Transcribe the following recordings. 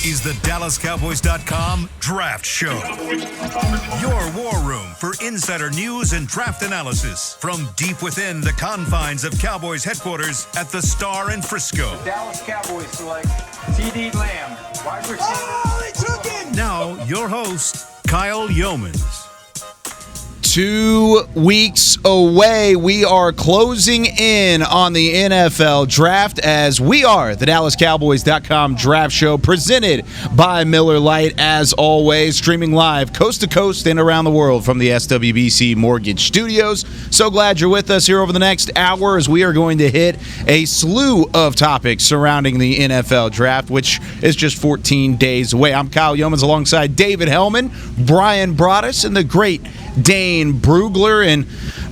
is the DallasCowboys.com Draft Show. Your war room for insider news and draft analysis from deep within the confines of Cowboys headquarters at the Star in Frisco. The Dallas Cowboys select C.D. Lamb, wide receiver. Oh, they took it! Now, your host, Kyle Yeomans. 2 weeks away, we are closing in on the NFL draft as we are the DallasCowboys.com Draft Show presented by Miller Lite, as always, streaming live coast to coast and around the world from the SWBC Mortgage Studios. So glad you're with us here over the next hour as we are going to hit a slew of topics surrounding the NFL draft, which is just 14 days away. I'm Kyle Yeomans alongside David Hellman, Brian Broaddus, and the great Dane Brugler. And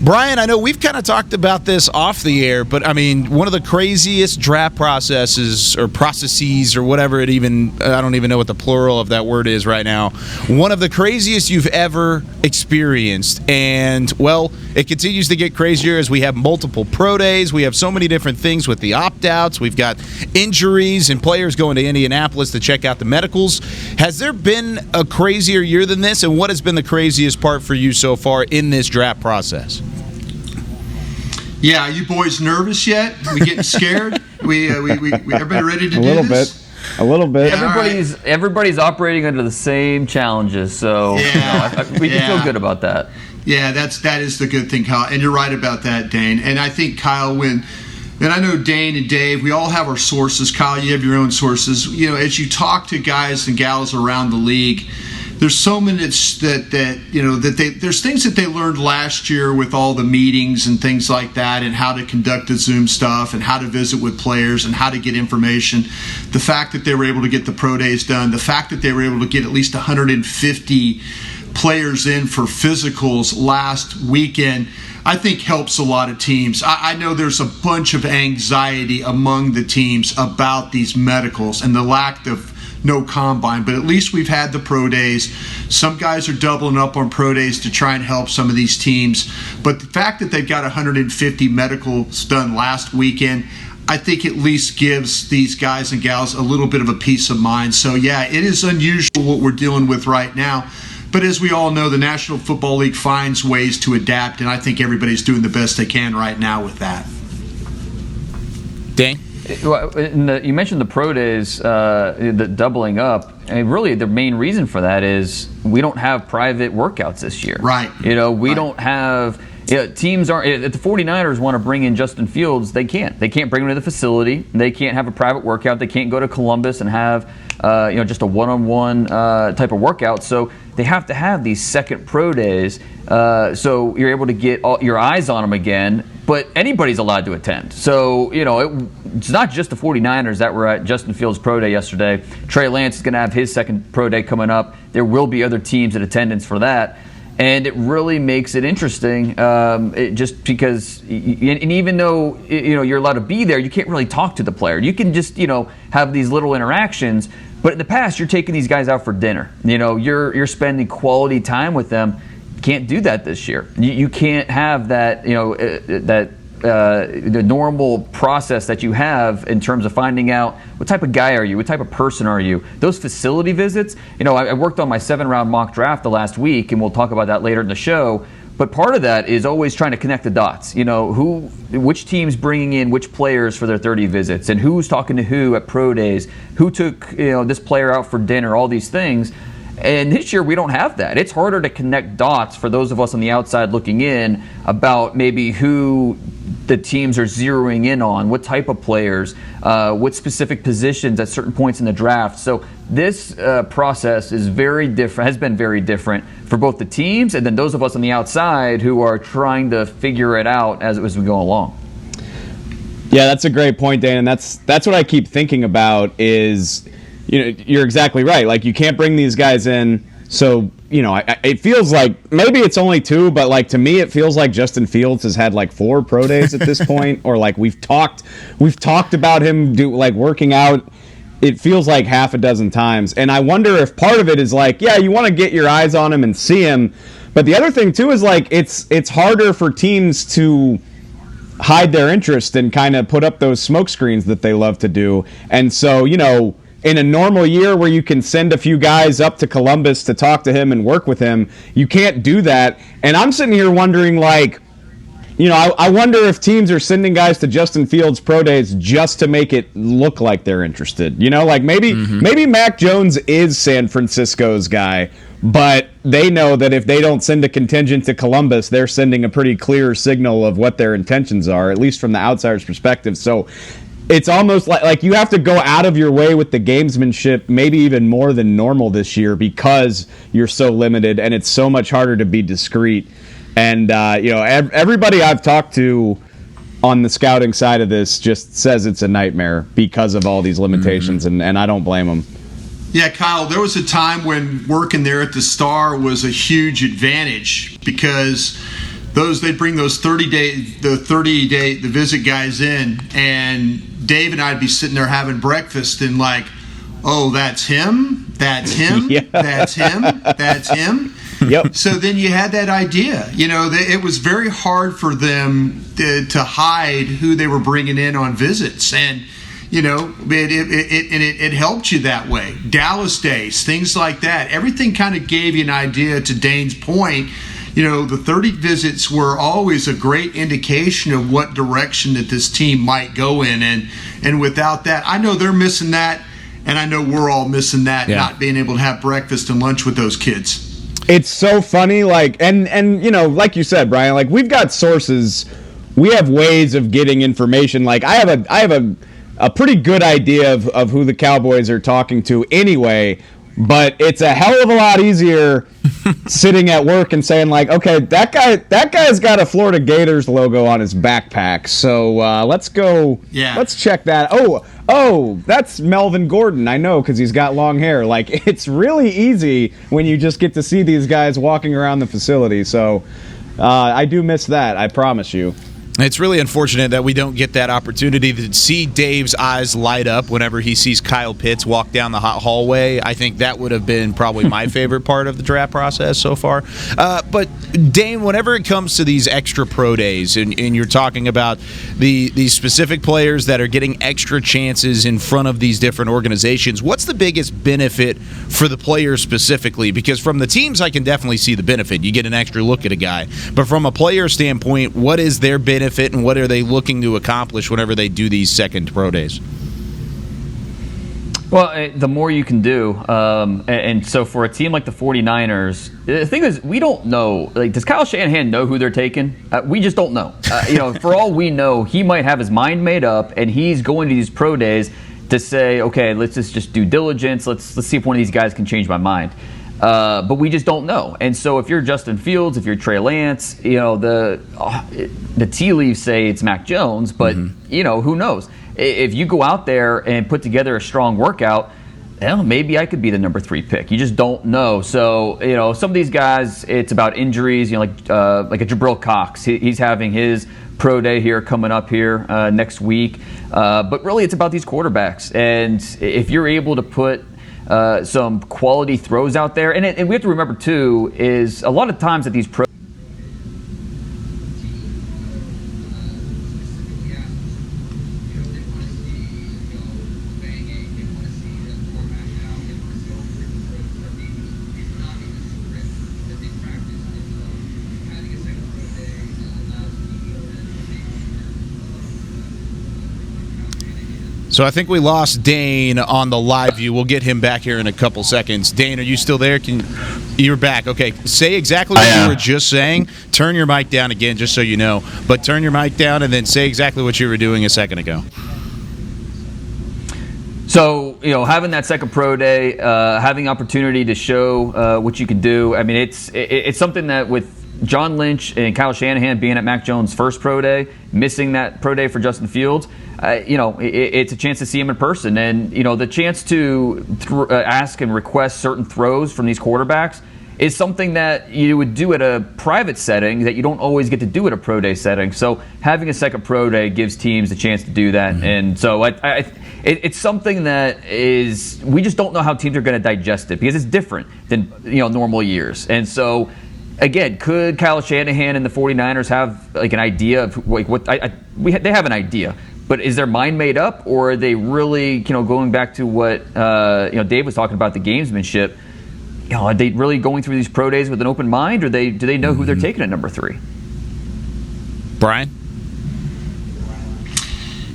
Brian, I know we've kind of talked about this off the air, but I mean, one of the craziest draft processes or whatever it even, I don't even know what the plural of that word is right now. One of the craziest you've ever experienced. And well, it continues to get crazier as we have multiple pro days. We have so many different things with the opt-outs. We've got injuries and players going to Indianapolis to check out the medicals. Has there been a crazier year than this? And what has been the craziest part for you so far in this draft process? Yeah, are you boys nervous yet? We getting scared? we everybody ready to do this? A little bit. Everybody's operating under the same challenges, so we can feel good about that. Yeah, that is the good thing, Kyle. And you're right about that, Dane. And I think, Kyle, and I know Dane and Dave, we all have our sources. Kyle, you have your own sources. You know, as you talk to guys and gals around the league, there's so many there's things that they learned last year with all the meetings and things like that, and how to conduct the Zoom stuff and how to visit with players and how to get information. The fact that they were able to get the pro days done, the fact that they were able to get at least 150 players in for physicals last weekend, I think helps a lot of teams. I know there's a bunch of anxiety among the teams about these medicals and the lack of no combine, but at least we've had the pro days. Some guys are doubling up on pro days to try and help some of these teams. But the fact that they've got 150 medicals done last weekend, I think at least gives these guys and gals a little bit of a peace of mind. So yeah, it is unusual what we're dealing with right now. But as we all know, the National Football League finds ways to adapt, and I think everybody's doing the best they can right now with that. Dane? You mentioned the pro days, the doubling up, and really the main reason for that is we don't have private workouts this year. Right. We don't have. Teams aren't. If the 49ers want to bring in Justin Fields, they can't. They can't bring him to the facility. They can't have a private workout. They can't go to Columbus and have just a one-on-one type of workout. So they have to have these second pro days. So you're able to get your eyes on them again. But anybody's allowed to attend. So, it's not just the 49ers that were at Justin Fields' pro day yesterday. Trey Lance is going to have his second pro day coming up. There will be other teams in attendance for that. And it really makes it interesting just because, and even though, you're allowed to be there, you can't really talk to the player. You can just, have these little interactions. But in the past, you're taking these guys out for dinner. You're spending quality time with them. Can't do that this year. You can't have that, the normal process that you have in terms of finding out what type of guy are you, what type of person are you. Those facility visits, I worked on my 7-round mock draft the last week, and we'll talk about that later in the show. But part of that is always trying to connect the dots. Which team's bringing in which players for their 30 visits, and who's talking to who at pro days, who took this player out for dinner, all these things. And this year we don't have that. It's harder to connect dots for those of us on the outside looking in about maybe who the teams are zeroing in on, what type of players, what specific positions at certain points in the draft. So this process is very different, has been very different for both the teams and then those of us on the outside who are trying to figure it out as we go along. Yeah, that's a great point, Dan, and that's what I keep thinking about is, you're exactly right. Like, you can't bring these guys in. So, it feels like maybe it's only 2, but like to me, it feels like Justin Fields has had like 4 pro days at this point, or like we've talked about him working out. It feels like half a dozen times. And I wonder if part of it is like, yeah, you want to get your eyes on him and see him. But the other thing too is like, it's harder for teams to hide their interest and kind of put up those smoke screens that they love to do. And so, in a normal year where you can send a few guys up to Columbus to talk to him and work with him, you can't do that. And I'm sitting here wondering, like, you know, I wonder if teams are sending guys to Justin Fields pro days just to make it look like they're interested. You know, like maybe Mac Jones is San Francisco's guy, but they know that if they don't send a contingent to Columbus, they're sending a pretty clear signal of what their intentions are, at least from the outsider's perspective. So it's almost like you have to go out of your way with the gamesmanship, maybe even more than normal this year, because you're so limited and it's so much harder to be discreet. And, you know, everybody I've talked to on the scouting side of this just says it's a nightmare because of all these limitations, and I don't blame them. Yeah, Kyle, there was a time when working there at the Star was a huge advantage because they'd bring those 30-day visit guys in, and Dave and I'd be sitting there having breakfast and like, oh, that's him, that's him, Yeah. that's him, that's him. Yep. So then you had that idea. You know, it was very hard for them to hide who they were bringing in on visits. And, you know, it helped you that way. Dallas days, things like that. Everything kind of gave you an idea, to Dane's point. You know, the 30 visits were always a great indication of what direction that this team might go in. And without that, I know they're missing that. And I know we're all missing that, not being able to have breakfast and lunch with those kids. It's so funny, like, and you know, like you said, Brian, like, we've got sources, we have ways of getting information. Like, I have a pretty good idea of who the Cowboys are talking to anyway, but it's a hell of a lot easier sitting at work and saying, like, okay, that guy's got a Florida Gators logo on his backpack, so let's go, let's check that. Oh, that's Melvin Gordon. I know, because he's got long hair. Like, it's really easy when you just get to see these guys walking around the facility. So I do miss that, I promise you. It's really unfortunate that we don't get that opportunity to see Dave's eyes light up whenever he sees Kyle Pitts walk down the hallway. I think that would have been probably my favorite part of the draft process so far. But, Dane, whenever it comes to these extra pro days, and you're talking about these specific players that are getting extra chances in front of these different organizations, what's the biggest benefit for the players specifically? Because from the teams, I can definitely see the benefit. You get an extra look at a guy. But from a player standpoint, what is their benefit? And what are they looking to accomplish whenever they do these second pro days? Well, the more you can do. And so for a team like the 49ers, the thing is, we don't know. Like, does Kyle Shanahan know who they're taking? We just don't know. You know, for all we know, he might have his mind made up, and he's going to these pro days to say, okay, let's just do diligence. Let's see if one of these guys can change my mind. But we just don't know. And so if you're Justin Fields, if you're Trey Lance, you know, the tea leaves say it's Mac Jones, but, you know, who knows? If you go out there and put together a strong workout, well, maybe I could be the number 3 pick. You just don't know. So, you know, some of these guys, it's about injuries, you know, like a Jabril Cox. He's having his pro day here coming up here next week. But really, it's about these quarterbacks. And if you're able to put some quality throws out there. And we have to remember, too, is a lot of times at these pro So I think we lost Dane on the live view. We'll get him back here in a couple seconds. Dane, are you still there? You're back. Okay. Say exactly what you were just saying. Turn your mic down again, just so you know. But turn your mic down and then say exactly what you were doing a second ago. So, you know, having that second pro day, having opportunity to show what you can do. I mean, it's something that with John Lynch and Kyle Shanahan being at Mac Jones' first pro day, missing that pro day for Justin Fields, you know, it's a chance to see him in person. And, you know, the chance to ask and request certain throws from these quarterbacks is something that you would do at a private setting that you don't always get to do at a pro day setting. So having a second pro day gives teams a chance to do that. And so it's something that is, we just don't know how teams are going to digest it because it's different than, you know, normal years. And so, again, could Kyle Shanahan and the 49ers have like an idea of like what they have an idea, But is their mind made up, or are they really, going back to what Dave was talking about, the gamesmanship? Are they really going through these pro days with an open mind, or do they know who they're taking at number 3? Brian?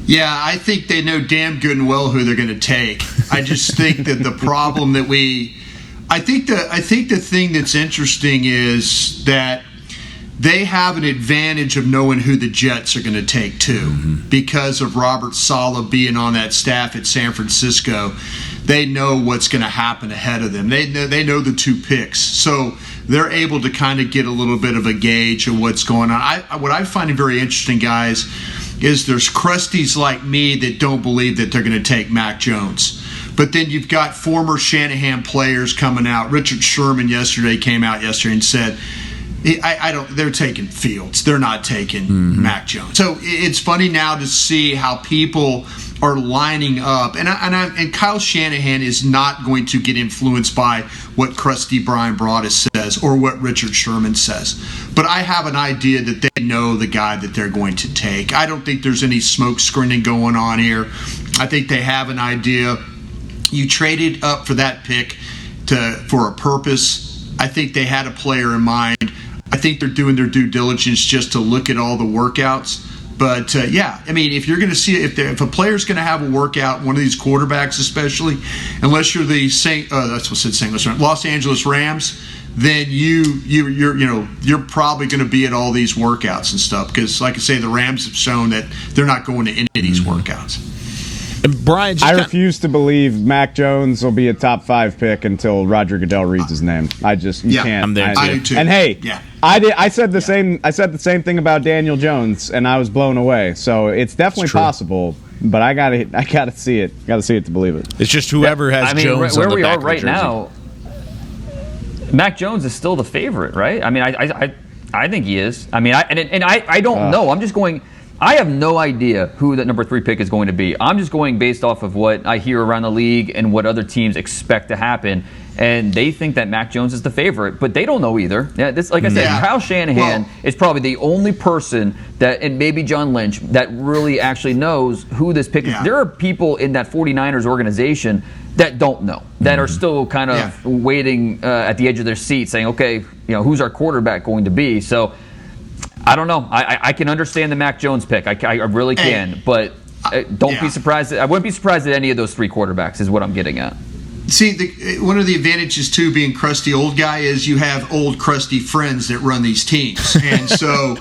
Yeah, I think they know damn good and well who they're going to take. I just think that the problem that I think the thing that's interesting is that they have an advantage of knowing who the Jets are going to take too, because of Robert Saleh being on that staff at San Francisco. They know what's going to happen ahead of them. They know the 2 picks, so they're able to kind of get a little bit of a gauge of what's going on. What I find very interesting, guys, is there's crusties like me that don't believe that they're going to take Mac Jones. But then you've got former Shanahan players coming out. Richard Sherman came out yesterday and said, they're taking Fields. They're not taking Mac Jones. So it's funny now to see how people are lining up. And Kyle Shanahan is not going to get influenced by what Crusty Brian Broaddus says or what Richard Sherman says. But I have an idea that they know the guy that they're going to take. I don't think there's any smoke screening going on here. I think they have an idea. You traded up for that pick for a purpose. I think they had a player in mind. I think they're doing their due diligence just to look at all the workouts. But, if you're going to see if a player's going to have a workout, one of these quarterbacks especially, unless you're the Los Angeles Rams, then you're probably going to be at all these workouts and stuff. Because, like I say, the Rams have shown that they're not going to any of these workouts. And Brian, I refuse to believe Mac Jones will be a top 5 pick until Roger Goodell reads his name. You can't. I'm there too. I do too. And hey, yeah. I said the same. I said the same thing about Daniel Jones, and I was blown away. So it's definitely possible, but I gotta see it. Got to see it to believe it. It's just whoever has Jones where on the we back are of the right jersey. now. Mac Jones is still the favorite, right? I mean, I think he is. I mean, I don't know. I'm just going. I have no idea who that number 3 pick is going to be. I'm just going based off of what I hear around the league and what other teams expect to happen. And they think that Mac Jones is the favorite, but they don't know either. Yeah, like I said, Kyle Shanahan is probably the only person and maybe John Lynch, that really actually knows who this pick is. There are people in that 49ers organization that don't know, that are still kind of waiting at the edge of their seat saying, okay, who's our quarterback going to be? So I don't know. I can understand the Mac Jones pick. I really can, but don't be surprised. I wouldn't be surprised at any of those 3 quarterbacks is what I'm getting at. See, one of the advantages, too, being crusty old guy is you have old crusty friends that run these teams. And so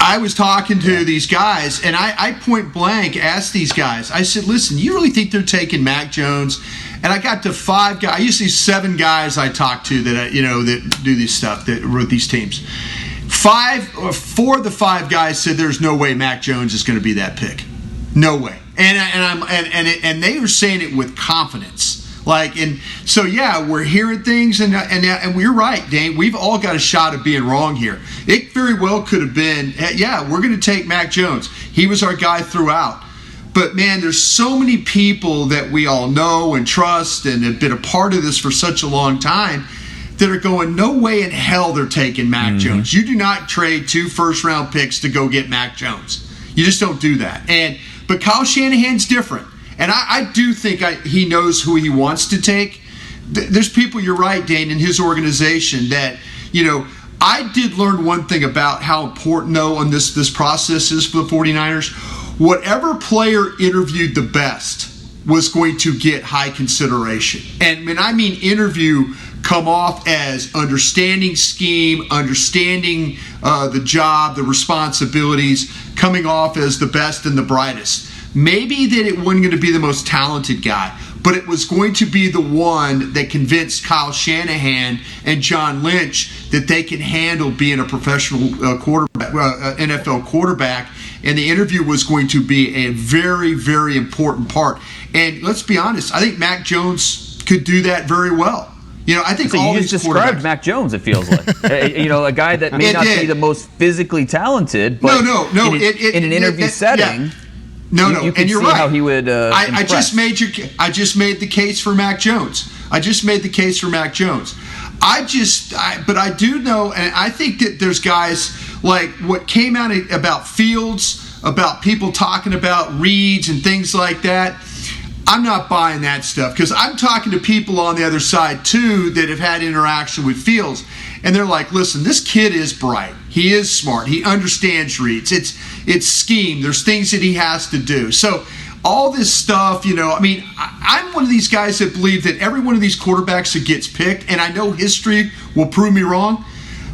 I was talking to these guys, and I point blank asked these guys, I said, listen, you really think they're taking Mac Jones? And I got to 5 guys. I usually 7 guys I talk to that that do this stuff, that with these teams. 4 of the 5 guys said there's no way Mac Jones is going to be that pick. No way. And they were saying it with confidence. We're hearing things, and we're right, Dane. We've all got a shot of being wrong here. It very well could have been, we're going to take Mac Jones. He was our guy throughout. But, man, there's so many people that we all know and trust and have been a part of this for such a long time that are going, no way in hell they're taking Mac Jones. You do not trade 2 first-round picks to go get Mac Jones. You just don't do that. But Kyle Shanahan's different. And I do think he knows who he wants to take. There's people, you're right, Dane, in his organization that, I did learn one thing about how important, though, on this process is for the 49ers. Whatever player interviewed the best was going to get high consideration. And when I mean interview, come off as understanding scheme, understanding the job, the responsibilities, coming off as the best and the brightest. Maybe that it wasn't going to be the most talented guy, but it was going to be the one that convinced Kyle Shanahan and John Lynch that they can handle being a professional quarterback, NFL quarterback, and the interview was going to be a very, very important part. And let's be honest, I think Mac Jones could do that very well. I think so. You just described Mac Jones. It feels like a guy that may not be the most physically talented, but in an interview setting. Yeah. No, you can and you're see right. How he would. I just made the case for Mac Jones. But I do know, and I think that there's guys like what came out about Fields. about people talking about reads and things like that. I'm not buying that stuff because I'm talking to people on the other side too that have had interaction with Fields, and they're like, listen, this kid is bright. He is smart. He understands reads. It's scheme. There's things that he has to do. So all this stuff, I'm one of these guys that believe that every one of these quarterbacks that gets picked, and I know history will prove me wrong,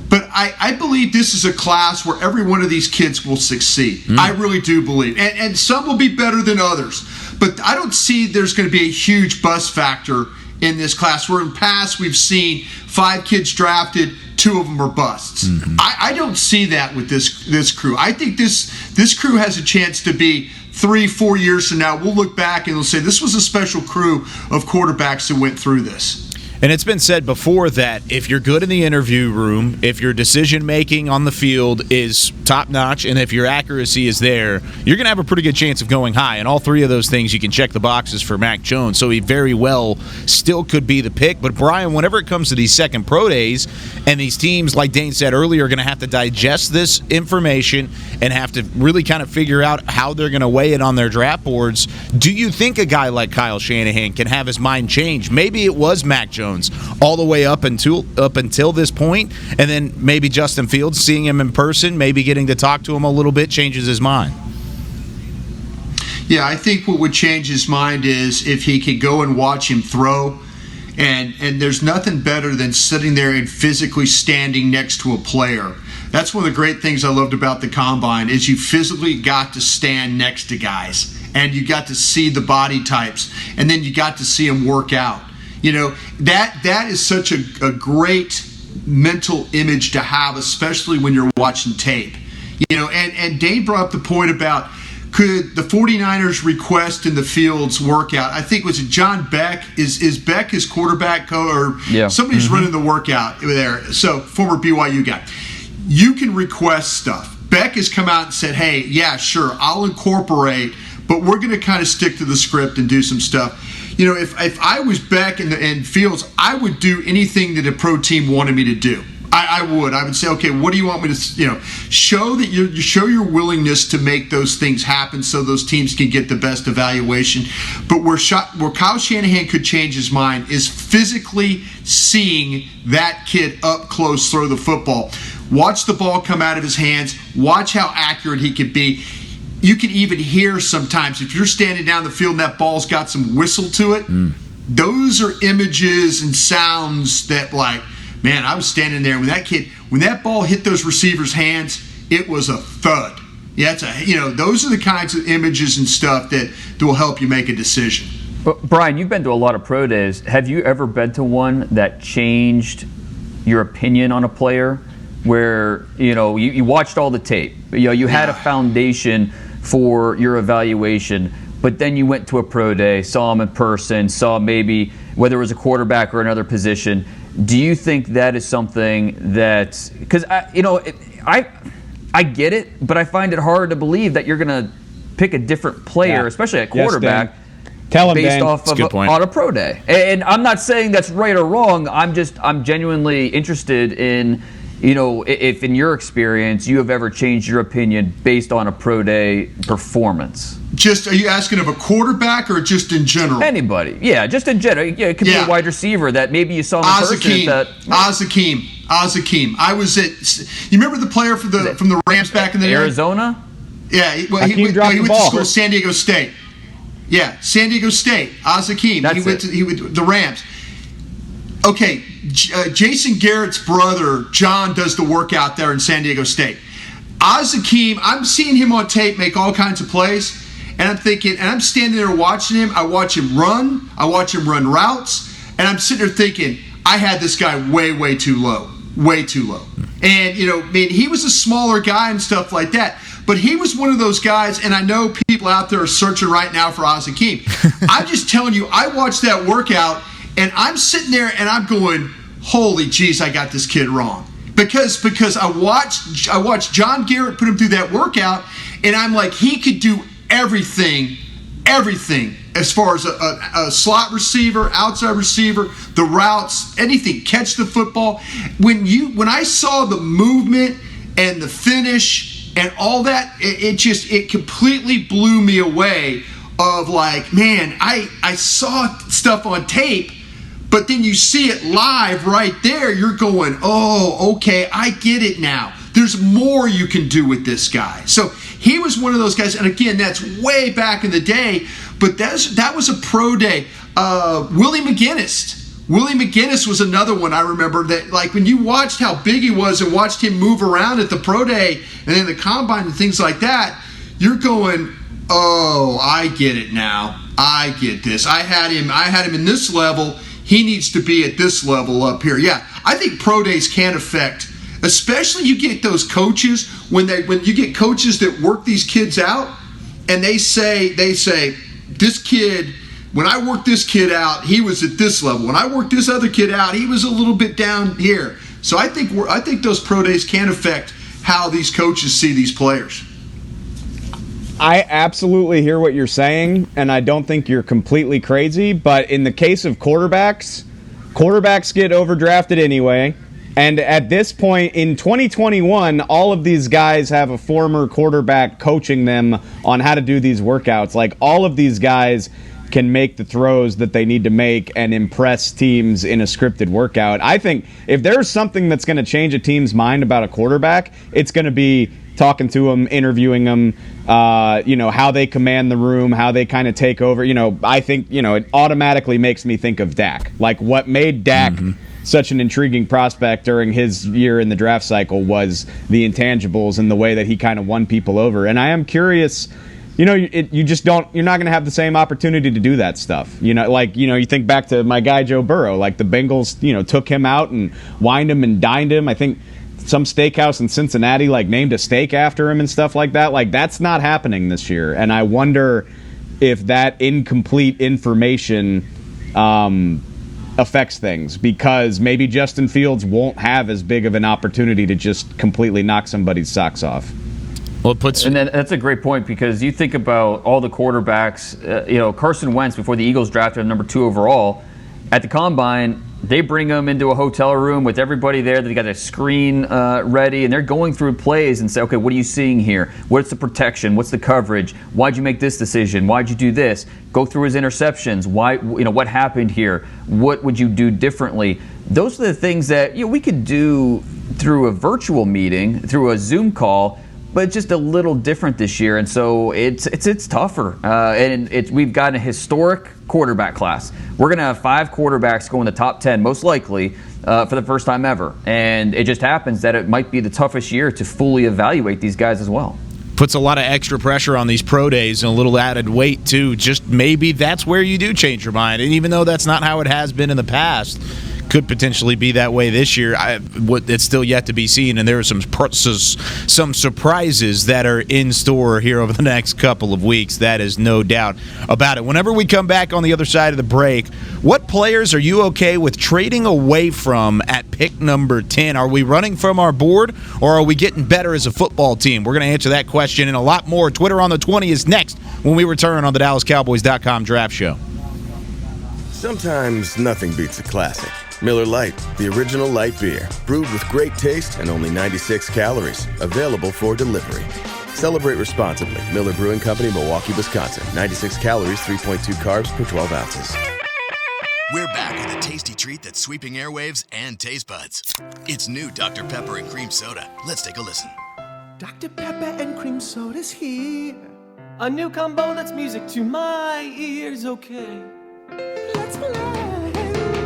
but I believe this is a class where every one of these kids will succeed. I really do believe. And some will be better than others. But I don't see there's going to be a huge bust factor in this class, where in the past we've seen 5 kids drafted, 2 of them are busts. I don't see that with this crew. I think this crew has a chance to be 3-4 years from now. We'll look back and we'll say this was a special crew of quarterbacks that went through this. And it's been said before that if you're good in the interview room, if your decision-making on the field is top-notch, and if your accuracy is there, you're going to have a pretty good chance of going high. And all 3 of those things, you can check the boxes for Mac Jones. So he very well still could be the pick. But, Brian, whenever it comes to these second pro days, and these teams, like Dane said earlier, are going to have to digest this information and have to really kind of figure out how they're going to weigh it on their draft boards, do you think a guy like Kyle Shanahan can have his mind change? Maybe it was Mac Jones all the way up until this point, and then maybe Justin Fields, seeing him in person, maybe getting to talk to him a little bit, changes his mind. Yeah, I think what would change his mind is if he could go and watch him throw, and there's nothing better than sitting there and physically standing next to a player. That's one of the great things I loved about the Combine is you physically got to stand next to guys, and you got to see the body types, and then you got to see them work out. That is such a great mental image to have, especially when you're watching tape. And Dave brought up the point about could the 49ers request in the Fields workout. I think, was it John Beck? Is Beck his quarterback coach? Or somebody's running the workout there. So, former BYU guy. You can request stuff. Beck has come out and said, hey, yeah, sure, I'll incorporate, but we're going to kind of stick to the script and do some stuff. If I was Beck and Fields, I would do anything that a pro team wanted me to do. I would say, okay, what do you want me to, show that you show your willingness to make those things happen so those teams can get the best evaluation. But where Kyle Shanahan could change his mind is physically seeing that kid up close throw the football. Watch the ball come out of his hands. Watch how accurate he could be. You can even hear sometimes if you're standing down the field and that ball's got some whistle to it. Those are images and sounds that, like, man, I was standing there when that ball hit those receivers' hands, it was a thud. Yeah, those are the kinds of images and stuff that will help you make a decision. But Brian, you've been to a lot of pro days. Have you ever been to one that changed your opinion on a player, where you watched all the tape, you had a foundation for your evaluation, but then you went to a pro day, saw him in person, saw maybe whether it was a quarterback or another position. Do you think that is something that, because I get it, but I find it hard to believe that you're going to pick a different player, especially at quarterback, based off of on a pro day. And I'm not saying that's right or wrong. I'm genuinely interested in, if in your experience you have ever changed your opinion based on a pro day performance. Are you asking of a quarterback or just in general? Anybody. Yeah, just in general. Yeah, it could be a wide receiver that maybe you saw in person. Azakim. I was at. You remember the player from the Rams back in the day? Arizona? Yeah, he went to school, San Diego State. Yeah, San Diego State. Azakim. He went to the Rams. Okay, Jason Garrett's brother, John, does the workout there in San Diego State. Azakim, I'm seeing him on tape make all kinds of plays, and I'm thinking, and I'm standing there watching him. I watch him run. I watch him run routes, and I'm sitting there thinking, I had this guy way, way too low. Way too low. And, he was a smaller guy and stuff like that. But he was one of those guys, and I know people out there are searching right now for Azakim. I'm just telling you, I watched that workout, and I'm sitting there and I'm going, holy jeez, I got this kid wrong. Because I watched John Garrett put him through that workout, and I'm like, he could do everything as far as a slot receiver, outside receiver, the routes, anything, catch the football. When I saw the movement and the finish and all that, it completely blew me away of like, man, I saw stuff on tape, but then you see it live right there, you're going, oh, okay, I get it now. There's more you can do with this guy. So he was one of those guys, and again, that's way back in the day, but that was a pro day. Willie Mcginnis. Willie Mcginnis was another one I remember that, like, when you watched how big he was and watched him move around at the pro day and then the combine and things like that, you're going, oh, I get it now. I get this. I had him in this level. He needs to be at this level up here. Yeah, I think pro days can affect, especially you get those coaches when you get coaches that work these kids out, and they say this kid, when I worked this kid out, he was at this level. When I worked this other kid out, he was a little bit down here. So I think those pro days can affect how these coaches see these players. I absolutely hear what you're saying, and I don't think you're completely crazy. But in the case of quarterbacks get overdrafted anyway. And at this point in 2021, all of these guys have a former quarterback coaching them on how to do these workouts. Like, all of these guys can make the throws that they need to make and impress teams in a scripted workout. I think if there's something that's going to change a team's mind about a quarterback, it's going to be talking to them, interviewing them, how they command the room, how they kind of take over. I think, it automatically makes me think of Dak. Like, what made Dak such an intriguing prospect during his year in the draft cycle was the intangibles and the way that he kind of won people over. And I am curious, you're not going to have the same opportunity to do that stuff. You think back to my guy Joe Burrow, like the Bengals, took him out and wined him and dined him. I think some steakhouse in Cincinnati named a steak after him and stuff like that. Like, that's not happening this year. And I wonder if that incomplete information affects things, because maybe Justin Fields won't have as big of an opportunity to just completely knock somebody's socks off. Well, and then that's a great point, because you think about all the quarterbacks. Carson Wentz, before the Eagles drafted him number 2 overall, at the combine, they bring him into a hotel room with everybody there. They got a screen ready, and they're going through plays and say, okay, what are you seeing here? What's the protection? What's the coverage? Why'd you make this decision? Why'd you do this? Go through his interceptions. Why? What happened here? What would you do differently? Those are the things that we could do through a virtual meeting, through a Zoom call, but it's just a little different this year, and so it's tougher. And we've got a historic quarterback class. We're going to have 5 quarterbacks go in the top 10, most likely, for the first time ever. And it just happens that it might be the toughest year to fully evaluate these guys as well. Puts a lot of extra pressure on these pro days and a little added weight, too. Just maybe that's where you do change your mind. And even though that's not how it has been in the past, could potentially be that way this year. It's still yet to be seen, and there are some surprises that are in store here over the next couple of weeks. That is no doubt about it. Whenever we come back on the other side of the break, what players are you okay with trading away from at pick number 10? Are we running from our board, or are we getting better as a football team? We're going to answer that question and a lot more. Twitter on the 20 is next when we return on the DallasCowboys.com Draft Show. Sometimes nothing beats a classic. Miller Lite, the original light beer, brewed with great taste and only 96 calories, available for delivery. Celebrate responsibly. Miller Brewing Company, Milwaukee, Wisconsin. 96 calories, 3.2 carbs per 12 ounces. We're back with a tasty treat that's sweeping airwaves and taste buds. It's new Dr. Pepper and Cream Soda. Let's take a listen. Dr. Pepper and Cream Soda's here. A new combo that's music to my ears, okay. Let's play.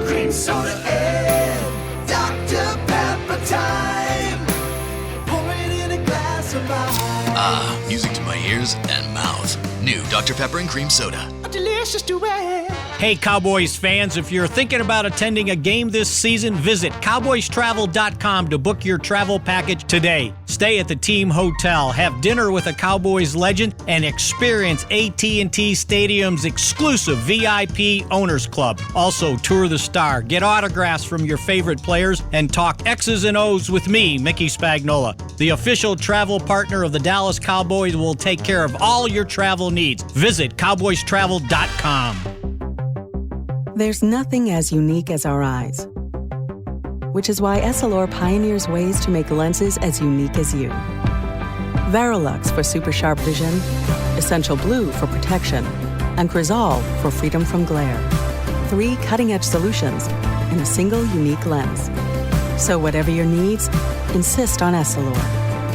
Cream soda and Dr. Pepper time. Pour it in a glass of ice. Ah, music to my ears and mouth. New Dr. Pepper and Cream Soda. A delicious duet. Hey, Cowboys fans, if you're thinking about attending a game this season, visit cowboystravel.com to book your travel package today. Stay at the team hotel, have dinner with a Cowboys legend, and experience AT&T Stadium's exclusive VIP Owners Club. Also, tour the Star, get autographs from your favorite players, and talk X's and O's with me, Mickey Spagnola. The official travel partner of the Dallas Cowboys will take care of all your travel needs. Visit cowboystravel.com. There's nothing as unique as our eyes, which is why Essilor pioneers ways to make lenses as unique as you. Verilux for super sharp vision, Essential Blue for protection, and Crizal for freedom from glare. 3 cutting-edge solutions in a single unique lens. So whatever your needs, insist on Essilor.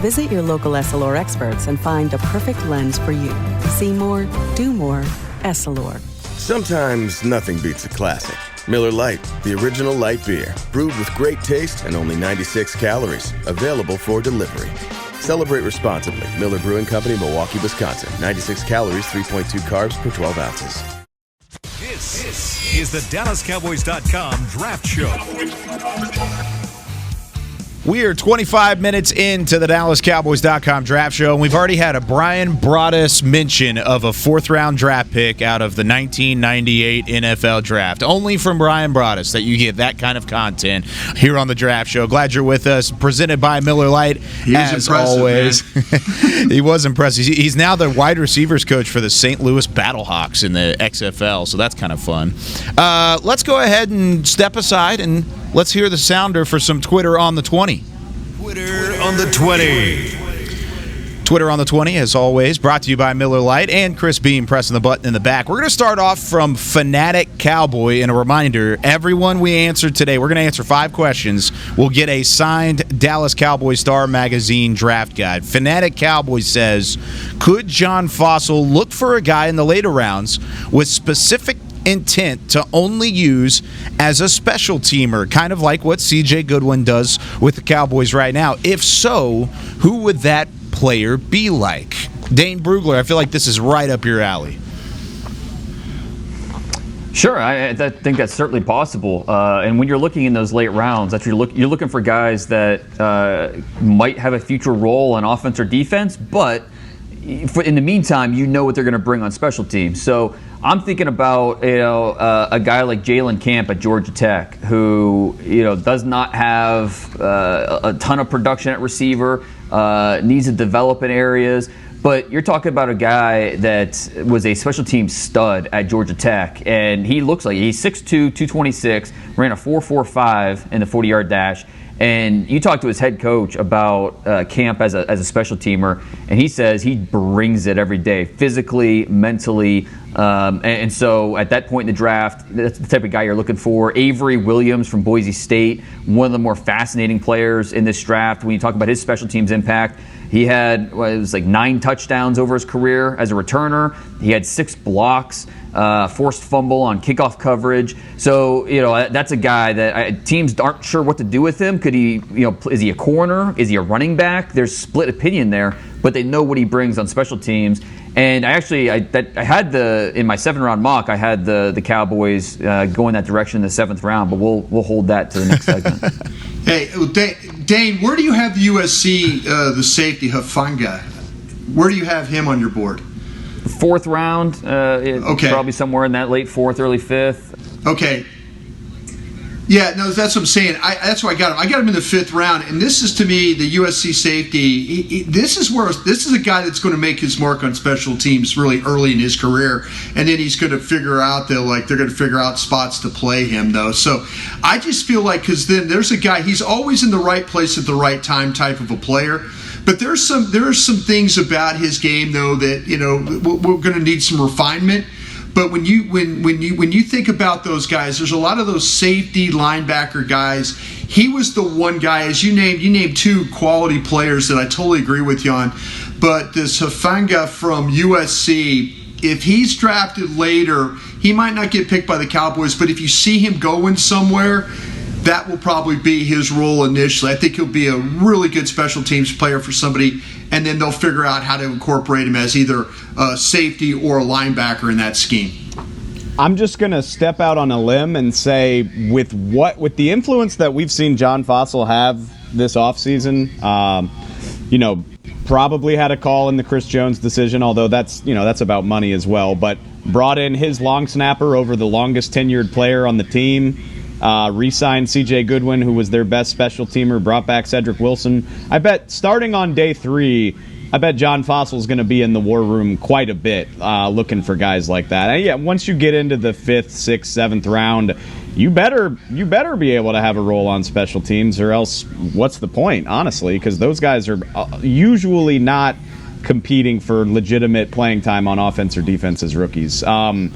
Visit your local Essilor experts and find the perfect lens for you. See more, do more, Essilor. Sometimes nothing beats a classic. Miller Lite, the original light beer, brewed with great taste and only 96 calories, available for delivery. Celebrate responsibly. Miller Brewing Company, Milwaukee, Wisconsin. 96 calories, 3.2 carbs per 12 ounces. This is the DallasCowboys.com Draft Show. We are 25 minutes into the DallasCowboys.com Draft Show, and we've already had a Brian Broaddus mention of a 4th-round draft pick out of the 1998 NFL Draft. Only from Brian Broaddus that you get that kind of content here on the Draft Show. Glad you're with us. Presented by Miller Lite, as always. He was impressive. He's now the wide receivers coach for the St. Louis Battlehawks in the XFL, so that's kind of fun. Let's go ahead and step aside and let's hear the sounder for some Twitter on the 20. Twitter on the 20. Twitter on the 20, as always, brought to you by Miller Lite and Chris Beam pressing the button in the back. We're going to start off from Fanatic Cowboy. And a reminder, everyone we answered today, we're going to answer 5 questions. We'll get a signed Dallas Cowboys Star Magazine draft guide. Fanatic Cowboy says, could John Fossil look for a guy in the later rounds with specific intent to only use as a special teamer, kind of like what CJ Goodwin does with the Cowboys right now? If so, who would that player be like? Dane Brugler, I feel like this is right up your alley. Sure, I think that's certainly possible. And when you're looking in those late rounds, you're looking for guys that might have a future role on offense or defense, but in the meantime, you know what they're going to bring on special teams. So I'm thinking about a guy like Jalen Camp at Georgia Tech, who does not have a ton of production at receiver, needs to develop in areas. But you're talking about a guy that was a special team stud at Georgia Tech, and he looks like he's 6'2", 226, ran a 4.45 in the 40-yard dash. And you talk to his head coach about Camp as a special teamer, and he says he brings it every day, physically, mentally. And so at that point in the draft, that's the type of guy you're looking for. Avery Williams from Boise State, one of the more fascinating players in this draft. When you talk about his special teams impact, he had, it was like 9 touchdowns over his career as a returner. He had 6 blocks, forced fumble on kickoff coverage. So, that's a guy that teams aren't sure what to do with him. Could he, is he a corner? Is he a running back? There's split opinion there, but they know what he brings on special teams. And I had in my 7th-round mock, I had the Cowboys go in that direction in the 7th round, but we'll hold that to the next segment. Hey, Dane, where do you have the USC, the safety, Hufanga? Where do you have him on your board? 4th round, okay. Probably somewhere in that late 4th, early 5th. Okay. Yeah, no, that's what I'm saying. That's why I got him. I got him in the 5th round, and this is, to me, the USC safety. This is a guy that's going to make his mark on special teams really early in his career, and then he's going to figure out they're going to figure out spots to play him, though. So I just feel like, because then there's a guy, he's always in the right place at the right time type of a player. But there are some things about his game, though, that we're going to need some refinement. But when you think about those guys, there's a lot of those safety linebacker guys. He was the one guy, as you named 2 quality players that I totally agree with you on. But this Hufanga from USC, if he's drafted later, he might not get picked by the Cowboys. But if you see him going somewhere, that will probably be his role initially. I think he'll be a really good special teams player for somebody, and then they'll figure out how to incorporate him as either a safety or a linebacker in that scheme. I'm just going to step out on a limb and say with the influence that we've seen John Fossil have this offseason, probably had a call in the Chris Jones decision, although that's about money as well, but brought in his long snapper over the longest tenured player on the team. Re-signed CJ Goodwin, who was their best special teamer, brought back Cedric Wilson. I bet starting on day 3, I bet John Fossil's going to be in the war room quite a bit, looking for guys like that. And yeah, once you get into the 5th, 6th, 7th round, you better be able to have a role on special teams, or else what's the point, honestly? Because those guys are usually not competing for legitimate playing time on offense or defense as rookies. I'm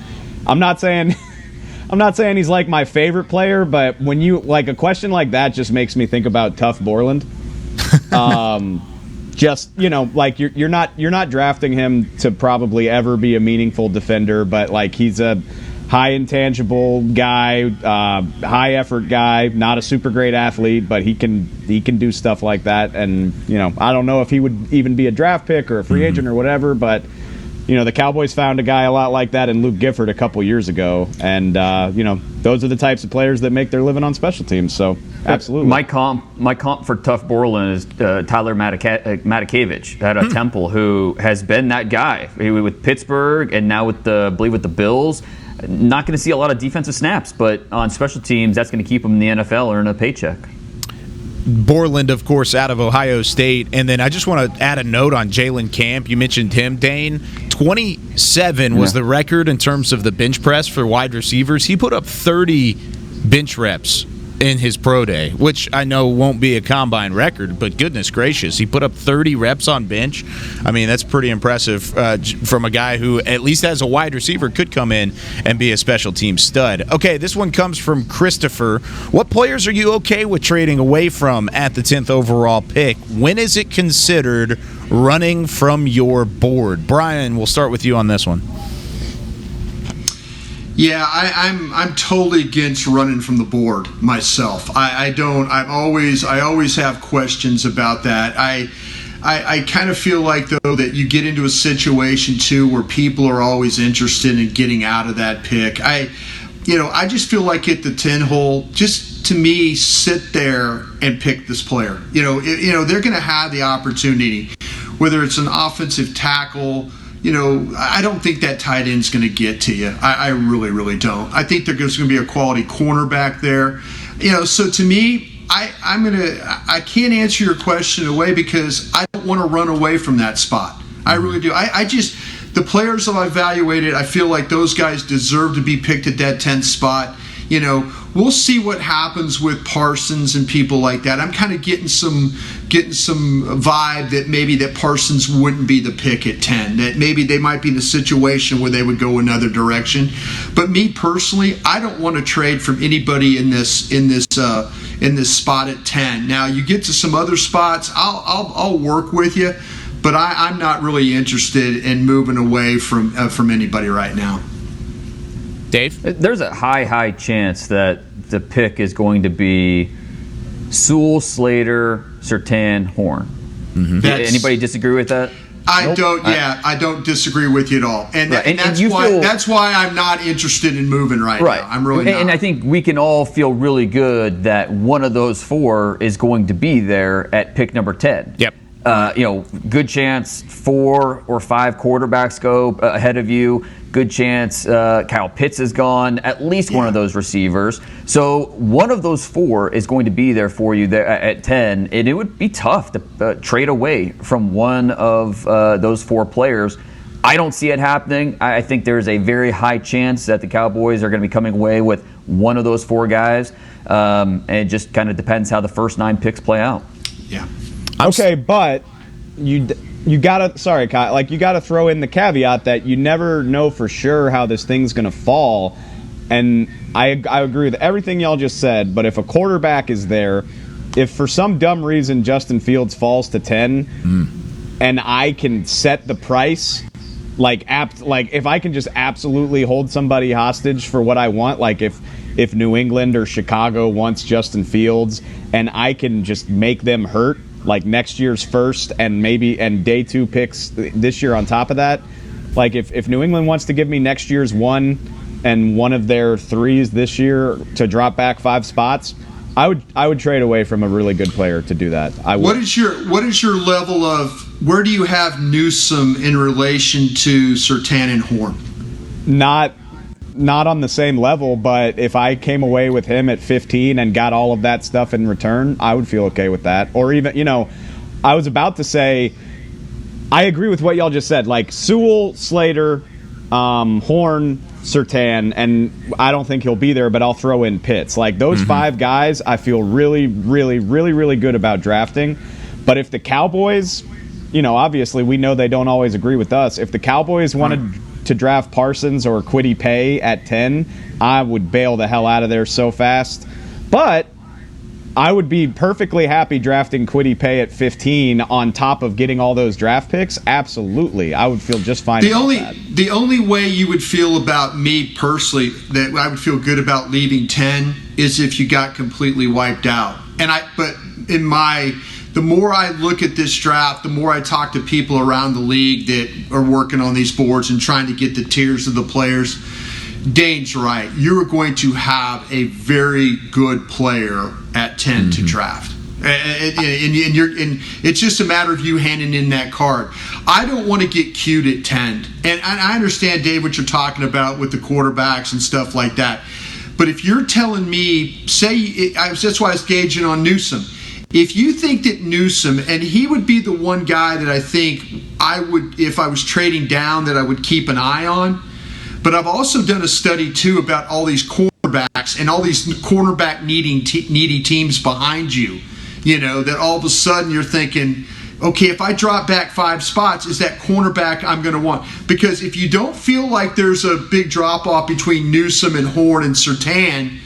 not saying he's like my favorite player, but when you like a question like that, just makes me think about Tough Borland. Just, like you're not drafting him to probably ever be a meaningful defender, but like he's a high intangible guy, high effort guy, not a super great athlete, but he can do stuff like that. And I don't know if he would even be a draft pick or a free agent or whatever, but the Cowboys found a guy a lot like that in Luke Gifford a couple years ago, and those are the types of players that make their living on special teams. So absolutely, my comp for Tough Borland is Tyler Matakevich out of Temple, who has been that guy with Pittsburgh and now with the Bills. Not going to see a lot of defensive snaps, but on special teams, that's going to keep him in the NFL earning a paycheck. Borland, of course, out of Ohio State. And then I just want to add a note on Jalen Camp. You mentioned him, Dane. 27 was the record in terms of the bench press for wide receivers. He put up 30 bench reps in his pro day, which I know won't be a combine record, but goodness gracious, he put up 30 reps on bench. I mean, that's pretty impressive from a guy who, at least as a wide receiver, could come in and be a special team stud. Okay, this one comes from Christopher. What players are you okay with trading away from at the 10th overall pick? When is it considered running from your board? Brian, we'll start with you on this one. Yeah, I'm totally against running from the board myself. I always have questions about that. I kind of feel like, though, that you get into a situation too where people are always interested in getting out of that pick. I just feel like at the 10 hole, just to me, sit there and pick this player. They're going to have the opportunity, whether it's an offensive tackle. I don't think that tight end's going to get to you. I really, really don't. I think there's going to be a quality cornerback there. So to me, I can't answer your question away because I don't want to run away from that spot. I really do. The players that I've evaluated, I feel like those guys deserve to be picked at that 10th spot. We'll see what happens with Parsons and people like that. I'm kind of getting some vibe that maybe that Parsons wouldn't be the pick at 10. That maybe they might be in a situation where they would go another direction. But me personally, I don't want to trade from anybody in this spot at 10. Now you get to some other spots, I'll work with you, but I'm not really interested in moving away from anybody right now. Dave? There's a high chance that the pick is going to be Sewell, Slater, Surtain, Horn. Mm-hmm. Anybody disagree with that? I don't disagree with you at all. And that's why I'm not interested in moving right now. I'm really not. And I think we can all feel really good that one of those four is going to be there at pick number 10. Yep. Good chance 4 or 5 quarterbacks go ahead of you. Good chance Kyle Pitts is gone, at least one of those receivers. So one of those 4 is going to be there for you there at 10, and it would be tough to trade away from one of those 4 players. I don't see it happening. I think there's a very high chance that the Cowboys are going to be coming away with one of those 4 guys, and it just kind of depends how the first 9 picks play out. Yeah. Okay, but you gotta, sorry, Kyle, like you gotta throw in the caveat that you never know for sure how this thing's gonna fall. And I agree with everything y'all just said, but if a quarterback is there, if for some dumb reason Justin Fields falls to 10, and I can set the price, like if I can just absolutely hold somebody hostage for what I want, like if New England or Chicago wants Justin Fields, and I can just make them hurt, like next year's first and day 2 picks this year on top of that. Like if New England wants to give me next year's 1 and one of their 3s this year to drop back 5 spots, I would trade away from a really good player to do that. I would. What is your level of, where do you have Newsome in relation to Surtain and Horn? Not on the same level, but if I came away with him at 15 and got all of that stuff in return, I would feel okay with that. Or even, I was about to say, I agree with what y'all just said. Like Sewell, Slater, Horn, Surtain, and I don't think he'll be there, but I'll throw in Pitts. Like, those 5 guys, I feel really, really, really, really good about drafting. But if the Cowboys, obviously we know they don't always agree with us. If the Cowboys wanted to draft Parsons or Kwity Paye at 10, I would bail the hell out of there so fast. But I would be perfectly happy drafting Kwity Paye at 15 on top of getting all those draft picks. Absolutely. I would feel just fine that. The only way you would feel about me personally, that I would feel good about leaving 10, is if you got completely wiped out. The more I look at this draft, the more I talk to people around the league that are working on these boards and trying to get the tiers of the players. Dane's right. You're going to have a very good player at 10 to draft. And it's just a matter of you handing in that card. I don't want to get cute at 10. And I understand, Dave, what you're talking about with the quarterbacks and stuff like that. But if you're telling me, that's why I was gauging on Newsome. If you think that Newsome, and he would be the one guy that I think I would, if I was trading down, that I would keep an eye on. But I've also done a study, too, about all these cornerbacks and all these cornerback needy teams behind you, that all of a sudden you're thinking, okay, if I drop back 5 spots, is that cornerback I'm going to want? Because if you don't feel like there's a big drop-off between Newsome and Horn and Surtain,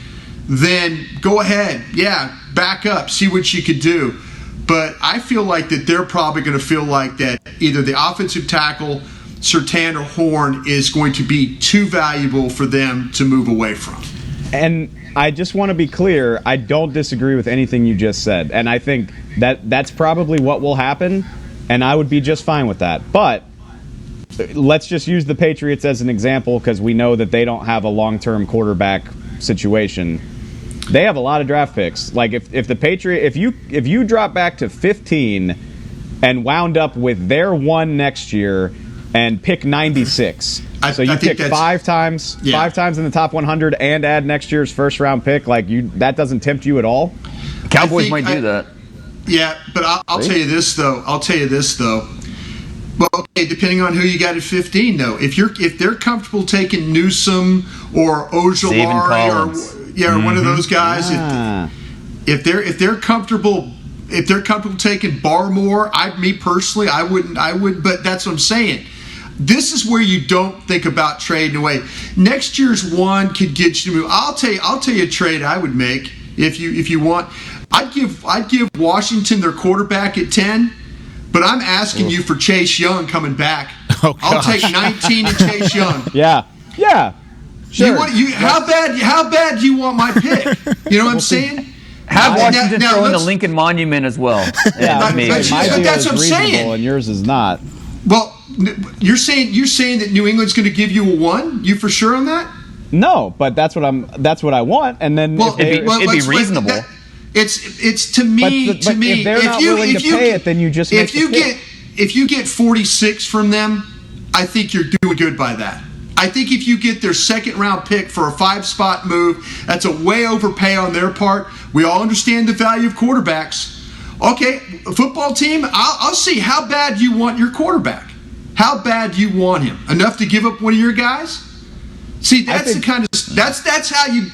then go ahead. Yeah, back up, see what you could do. But I feel like that they're probably going to feel like that either the offensive tackle, Surtain or Horn, is going to be too valuable for them to move away from. And I just want to be clear, I don't disagree with anything you just said. And I think that's probably what will happen, and I would be just fine with that. But let's just use the Patriots as an example, because we know that they don't have a long-term quarterback situation. They have a lot of draft picks. Like, if the Patriots, if you drop back to 15 and wound up with their 1 next year and pick 96. So you pick 5 times in the top 100 and add next year's first round pick. That doesn't tempt you at all. Cowboys might do that. Yeah, but I'll tell you this though. Well, okay, depending on who you got at 15 though. If they're comfortable taking Newsome or Ojulari or one of those guys, if they're comfortable. If they're comfortable taking Barmore, me personally, I wouldn't. But that's what I'm saying. This is where you don't think about trading away. Next year's 1 could get you to move. I'll tell you a trade I would make if you want. I'd give Washington their quarterback at 10, but I'm asking you for Chase Young coming back. I'll take 19 and Chase Young. Yeah. Sure. How bad do you want my pick? You know what I'm saying? Have Washington throw in the Lincoln Monument as well. But that's what I'm saying. And yours is not. Well, you're saying that New England's going to give you a 1? You for sure on that? No, but that's what I want. And then it'd be reasonable. It's to me. If they're not willing to pay it, then you just make the pick. If you get 46 from them, I think you're doing good by that. I think if you get their 2nd round pick for a 5-spot move, that's a way overpay on their part. We all understand the value of quarterbacks. Okay, football team, I'll see how bad you want your quarterback. How bad you want him? Enough to give up one of your guys? See, that's how you.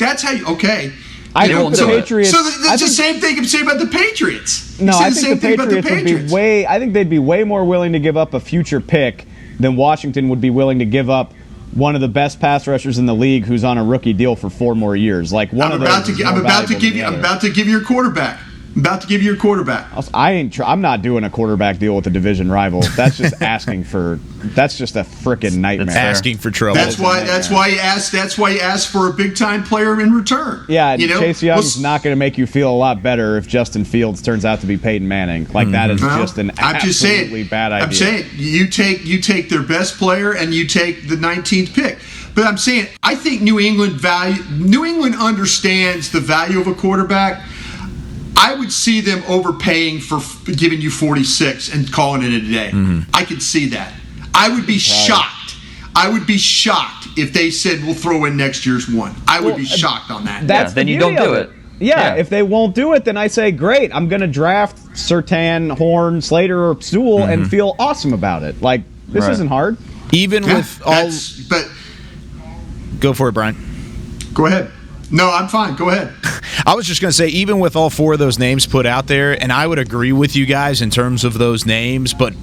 Okay. I think the Patriots. So it's the same thing I'm saying about the Patriots. No, I think the Patriots would be way. I think they'd be way more willing to give up a future pick than Washington would be willing to give up one of the best pass rushers in the league who's on a rookie deal for 4 more years. I'm about to give you your quarterback. I'm about to give you your quarterback. I'm not doing a quarterback deal with a division rival. That's just asking for. That's just a freaking nightmare. That's asking for trouble. That's why you ask for a big time player in return. Yeah, Chase Young's not going to make you feel a lot better if Justin Fields turns out to be Peyton Manning. That is just an absolutely bad idea. I'm saying you take their best player and you take the 19th pick. But I'm saying I think New England understands the value of a quarterback. I would see them overpaying for giving you 46 and calling it a day. I could see that. I would be shocked. I would be shocked if they said we'll throw in next year's 1. I would be shocked on that. Then you don't do it. Yeah, if they won't do it, then I say, great, I'm going to draft Surtain, Horn, Slater, or Sewell and feel awesome about it. This isn't hard. Even with all, but go for it, Brian. Go ahead. No, I'm fine. Go ahead. I was just going to say, even with all 4 of those names put out there, and I would agree with you guys in terms of those names, but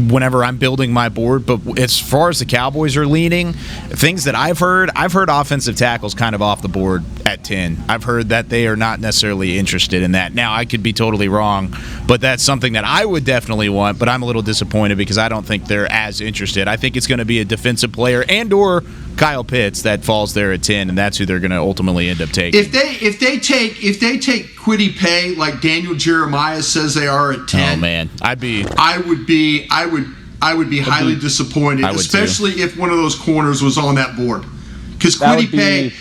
whenever I'm building my board, but as far as the Cowboys are leaning, things that I've heard offensive tackles kind of off the board at 10. I've heard that they are not necessarily interested in that. Now, I could be totally wrong, but that's something that I would definitely want, but I'm a little disappointed because I don't think they're as interested. I think it's going to be a defensive player and or Kyle Pitts that falls there at 10, and that's who they're going to ultimately end up taking. If they take Kwity Paye like Daniel Jeremiah says they are at 10, oh man, I would be highly disappointed, especially if one of those corners was on that board. Because Kwity Paye,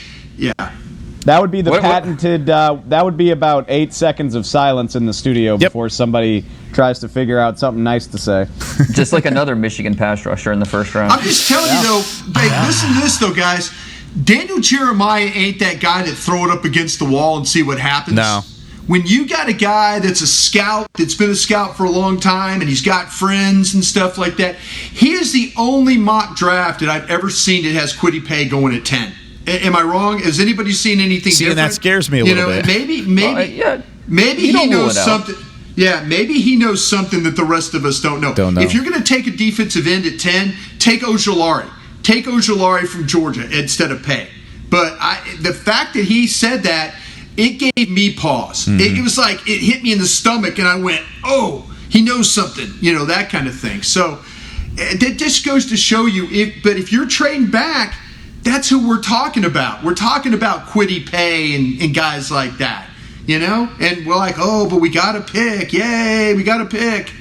that would be the patented. That would be about 8 seconds of silence in the studio before somebody tries to figure out something nice to say. Just like another Michigan pass rusher in the first round. I'm just telling you though. Hey, listen to this though, guys. Daniel Jeremiah ain't that guy that throw it up against the wall and see what happens. No. When you got a guy that's a scout, that's been a scout for a long time, and he's got friends and stuff like that, he is the only mock draft that I've ever seen that has Kwity Paye going at 10. Am I wrong? Has anybody seen anything different? That scares me a little bit. Maybe he knows something. Yeah, maybe he knows something that the rest of us don't know. If you're going to take a defensive end at 10, take Ojulari. Take Ojulari from Georgia instead of Paye. But the fact that he said that, it gave me pause. Mm-hmm. It was like it hit me in the stomach, and I went, "Oh, he knows something," that kind of thing. So that just goes to show you. If you're trading back, that's who we're talking about. We're talking about Kwity Paye and guys like that, And we're like, "Oh, but we got to pick! Yay, we got to pick!"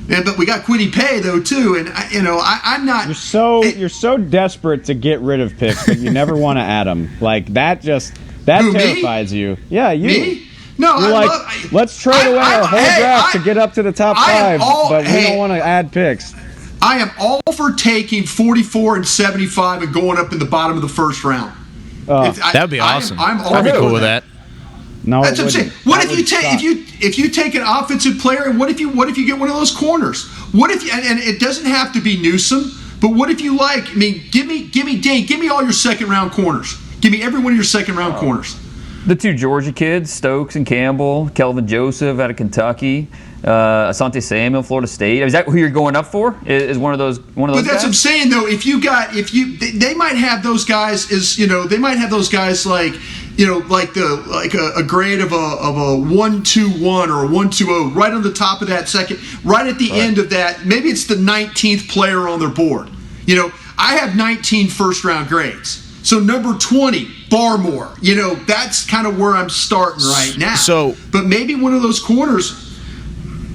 But we got Kwity Paye though too, and I'm not. You're so desperate to get rid of picks, but you never want to add them. Like that terrifies you. Yeah, you. Me? No, you're let's trade away our whole draft to get up to the top 5, but we don't want to add picks. I am all for taking 44 and 75 and going up in the bottom of the first round. That would be awesome. I'd be cool with that. No, that's what I'm saying. What if you take an offensive player, and what if you get one of those corners? What if and it doesn't have to be Newsome, but what if you give me all your second round corners. Give me every one of your second round corners. The 2 Georgia kids, Stokes and Campbell, Kelvin Joseph out of Kentucky, Asante Samuel, Florida State. Is that who you're going up for? Is one of those guys? But that's what I'm saying though. They might have those guys they might have those guys like a grade of a 1-2-1 or a 1-2-0 right on the top of that second, right at the end of that. Maybe it's the 19th player on their board. I have 19 first round grades. So number 20, Barmore. That's kind of where I'm starting right now. But maybe one of those corners.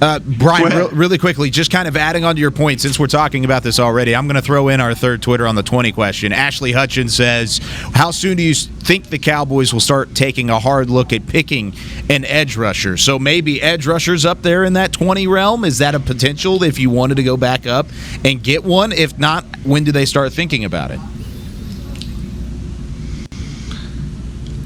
Brian, really quickly, just kind of adding on to your point, since we're talking about this already, I'm going to throw in our third Twitter on the 20 question. Ashley Hutchins says, how soon do you think the Cowboys will start taking a hard look at picking an edge rusher? So maybe edge rushers up there in that 20 realm? Is that a potential if you wanted to go back up and get one? If not, when do they start thinking about it?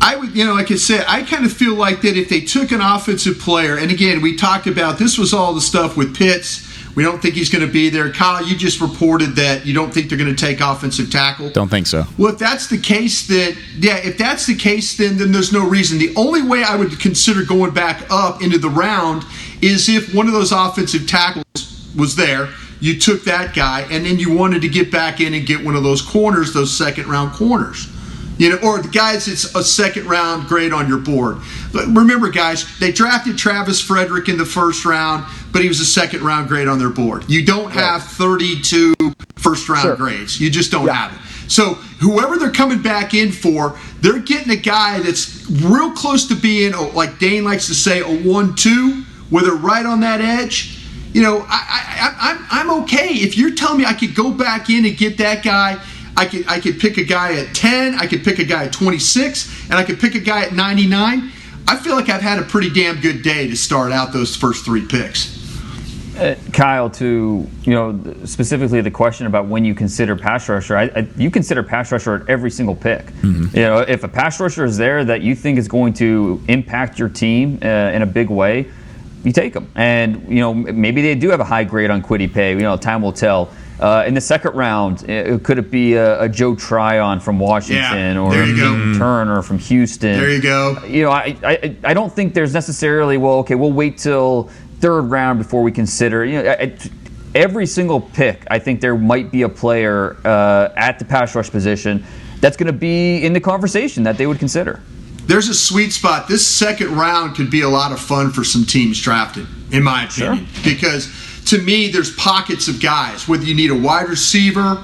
I would, like I said, I kind of feel like that if they took an offensive player, and again, we talked about this was all the stuff with Pitts. We don't think he's going to be there. Kyle, you just reported that you don't think they're going to take offensive tackle. Don't think so. Well, if that's the case, then there's no reason. The only way I would consider going back up into the round is if one of those offensive tackles was there, you took that guy, and then you wanted to get back in and get one of those corners, those second-round corners. Or the guys, it's a second-round grade on your board. But remember, guys, they drafted Travis Frederick in the first round, but he was a second-round grade on their board. You don't have 32 first-round grades. You just don't have it. So whoever they're coming back in for, they're getting a guy that's real close to being, like Dane likes to say, a 1-2, where they're right on that edge. I'm okay. If you're telling me I could go back in and get that guy, I could pick a guy at 10, I could pick a guy at 26, and I could pick a guy at 99. I feel like I've had a pretty damn good day to start out those first 3 picks. Kyle, to specifically the question about when you consider pass rusher, you consider pass rusher at every single pick. Mm-hmm. If a pass rusher is there that you think is going to impact your team in a big way, you take them. And maybe they do have a high grade on Kwity Paye. Time will tell. In the second round, could it be a Joe Tryon from Washington or a Peyton Turner from Houston? There you go. I don't think there's necessarily, we'll wait till third round before we consider. Every single pick, I think there might be a player at the pass rush position that's going to be in the conversation that they would consider. There's a sweet spot. This second round could be a lot of fun for some teams drafted, in my opinion. Sure. Because to me, there's pockets of guys, whether you need a wide receiver,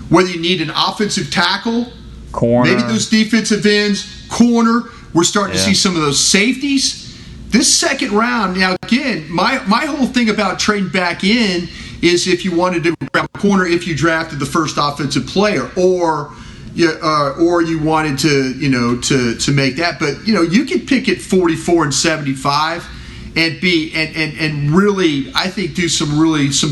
whether you need an offensive tackle, corner, maybe those defensive ends, corner. We're starting to see some of those safeties. This second round, now again, my whole thing about trading back in is if you wanted to grab a corner if you drafted the first offensive player, or you wanted to make that. But you could pick at 44 and 75 and really, I think, do some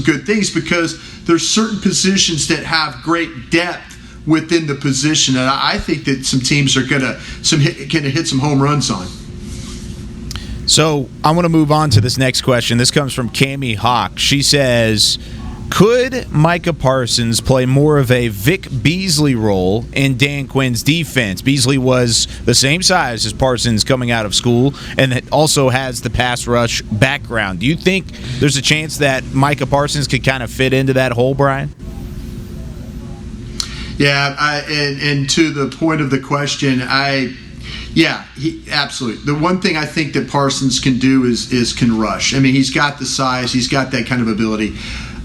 good things, because there's certain positions that have great depth within the position, and I think that some teams are gonna hit some home runs on. So I want to move on to this next question. This comes from Cammie Hawk. She says, could Micah Parsons play more of a Vic Beasley role in Dan Quinn's defense? Beasley was the same size as Parsons coming out of school, and it also has the pass rush background. Do you think there's a chance that Micah Parsons could kind of fit into that hole, Brian? Yeah, and to the point of the question, absolutely. The one thing I think that Parsons can do is can rush. I mean, he's got the size, he's got that kind of ability.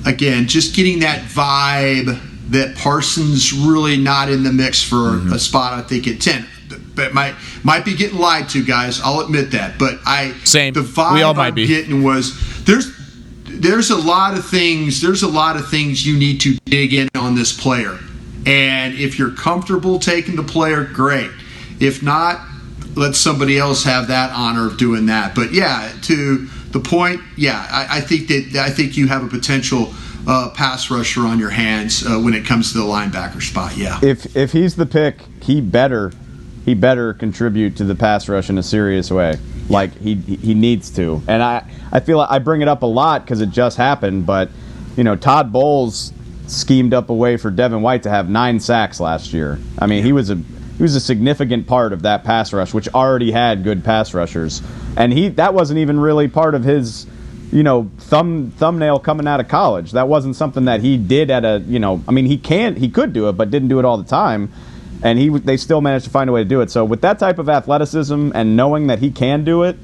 Again, just getting that vibe that Parsons really not in the mix for a spot, I think, at 10. But might be getting lied to, guys. I'll admit that. But Same. The vibe we all might I'm be getting was there's a lot of things you need to dig in on this player. And if you're comfortable taking the player, great. If not, let somebody else have that honor of doing that. But to the point, I think you have a potential pass rusher on your hands when it comes to the linebacker spot. Yeah. If he's the pick, he better contribute to the pass rush in a serious way. Like he needs to. And I feel like I bring it up a lot because it just happened. But Todd Bowles schemed up a way for Devin White to have 9 sacks last year. I mean, he was a significant part of that pass rush, which already had good pass rushers, and that wasn't even really part of his, thumbnail coming out of college. That wasn't something that he did at a, I mean, he could do it, but didn't do it all the time, and they still managed to find a way to do it. So with that type of athleticism and knowing that he can do it,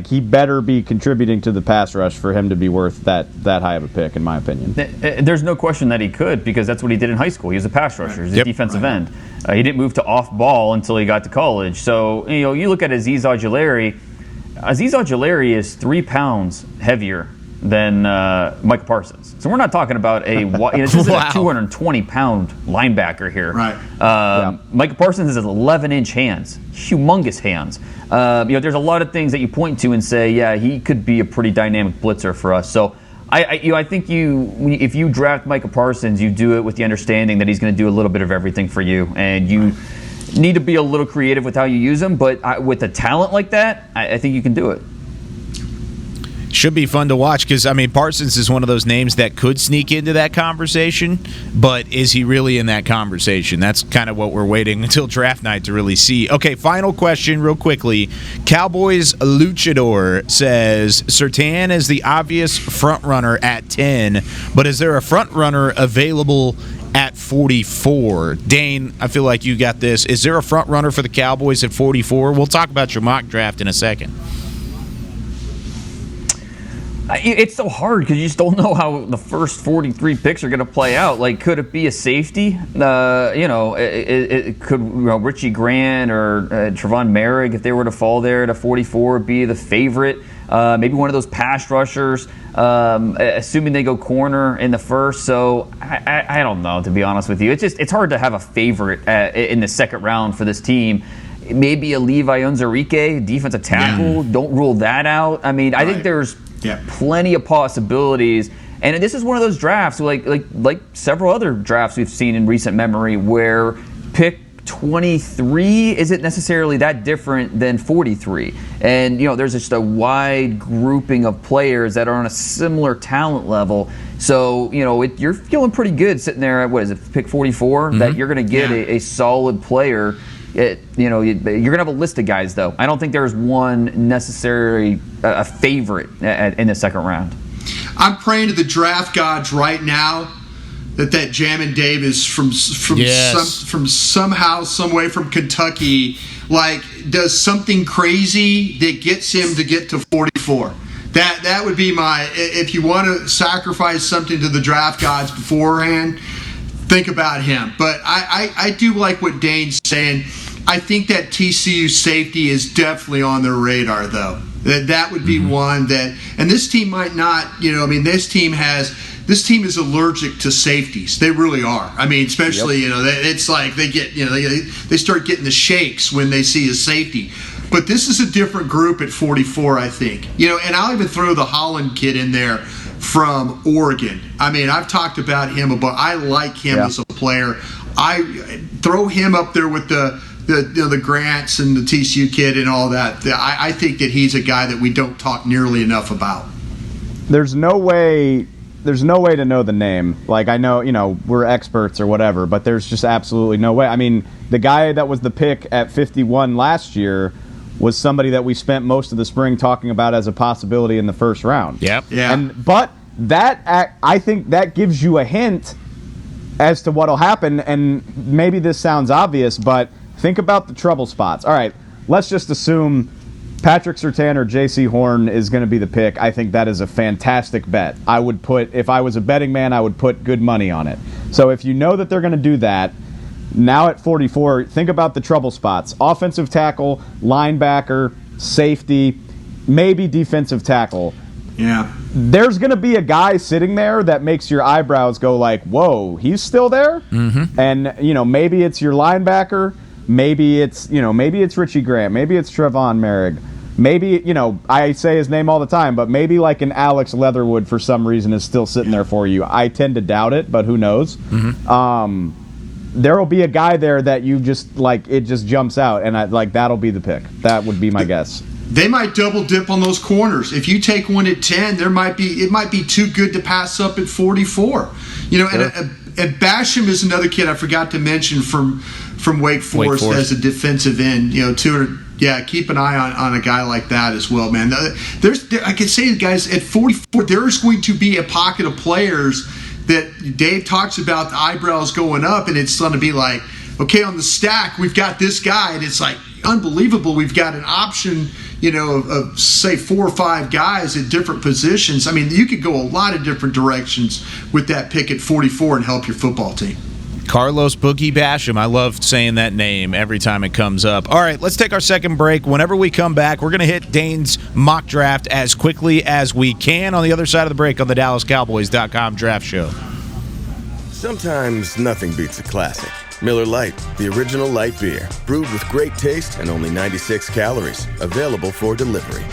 he better be contributing to the pass rush for him to be worth that high of a pick, in my opinion. There's no question that he could, because that's what he did in high school. He was a pass rusher. He's a defensive end. He didn't move to off ball until he got to college. So you look at Azeez Ojulari. Azeez Ojulari is 3 pounds heavier than Micah Parsons. So we're not talking about this is a 220-pound linebacker here. Right. Micah Parsons has 11-inch hands, humongous hands. There's a lot of things that you point to and say, he could be a pretty dynamic blitzer for us. So I think if you draft Micah Parsons, you do it with the understanding that he's going to do a little bit of everything for you, and you need to be a little creative with how you use him. But with a talent like that, I think you can do it. Should be fun to watch because, Parsons is one of those names that could sneak into that conversation, but is he really in that conversation? That's kind of what we're waiting until draft night to really see. Okay, final question real quickly. Cowboys Luchador says, Surtain is the obvious front runner at 10, but is there a front runner available at 44? Dane, I feel like you got this. Is there a front runner for the Cowboys at 44? We'll talk about your mock draft in a second. It's so hard because you just don't know how the first 43 picks are going to play out. Like, could it be a safety? It could Richie Grant or Trevon Merrick, if they were to fall there to 44, be the favorite. Maybe one of those pass rushers, assuming they go corner in the first. So I don't know, to be honest with you. It's hard to have a favorite in the second round for this team. Maybe a Levi Onwuzurike, defensive tackle. Yeah. Don't rule that out. I think there's plenty of possibilities, and this is one of those drafts like several other drafts we've seen in recent memory where pick 23 isn't necessarily that different than 43. And, there's just a wide grouping of players that are on a similar talent level. So, you're feeling pretty good sitting there at, pick 44, that you're going to get a solid player. You're going to have a list of guys, though. I don't think there's one necessarily a favorite in the second round. I'm praying to the draft gods right now that Jammin Davis from somehow, some way from Kentucky, does something crazy that gets him to get to 44. That would be if you want to sacrifice something to the draft gods beforehand, think about him. But I do like what Dane's saying. I think that TCU safety is definitely on their radar, though. That would be one that, and this team might not, this team is allergic to safeties. They really are. Especially, it's like they get, they start getting the shakes when they see a safety. But this is a different group at 44, I think. And I'll even throw the Holland kid in there from Oregon. I've talked about him, but I like him as a player. I throw him up there with the Grants and the TCU kid and all that. I think that he's a guy that we don't talk nearly enough about. There's no way to know the name. I know, we're experts or whatever, but there's just absolutely no way. The guy that was the pick at 51 last year was somebody that we spent most of the spring talking about as a possibility in the first round. Yep. Yeah. But I think that gives you a hint as to what'll happen, and maybe this sounds obvious, but think about the trouble spots. All right, let's just assume Patrick Surtain or J.C. Horn is going to be the pick. I think that is a fantastic bet. If I was a betting man, I would put good money on it. So if you know that they're going to do that, now at 44, think about the trouble spots. Offensive tackle, linebacker, safety, maybe defensive tackle. Yeah. There's going to be a guy sitting there that makes your eyebrows go like, whoa, he's still there? Mm-hmm. And, maybe it's your linebacker. Maybe it's Richie Grant. Maybe it's Trevon Merrick. Maybe, I say his name all the time, but maybe like an Alex Leatherwood for some reason is still sitting there for you. I tend to doubt it, but who knows? Mm-hmm. There will be a guy there that you just, it just jumps out, and that'll be the pick. That would be my guess. They might double dip on those corners. If you take one at 10, it might be too good to pass up at 44. Sure. And Basham is another kid I forgot to mention from Wake Forest as a defensive end. Keep an eye on a guy like that as well, man. I can say, guys, at 44, there's going to be a pocket of players that Dave talks about, the eyebrows going up, and it's going to be like, okay, on the stack, we've got this guy, and it's like unbelievable. We've got an option, of say 4 or 5 guys at different positions. You could go a lot of different directions with that pick at 44 and help your football team. Carlos Boogie Basham. I love saying that name every time it comes up. All right, let's take our second break. Whenever we come back, we're going to hit Dane's mock draft as quickly as we can on the other side of the break on the DallasCowboys.com Draft Show. Sometimes nothing beats a classic. Miller Lite, the original light beer, brewed with great taste and only 96 calories, available for delivery.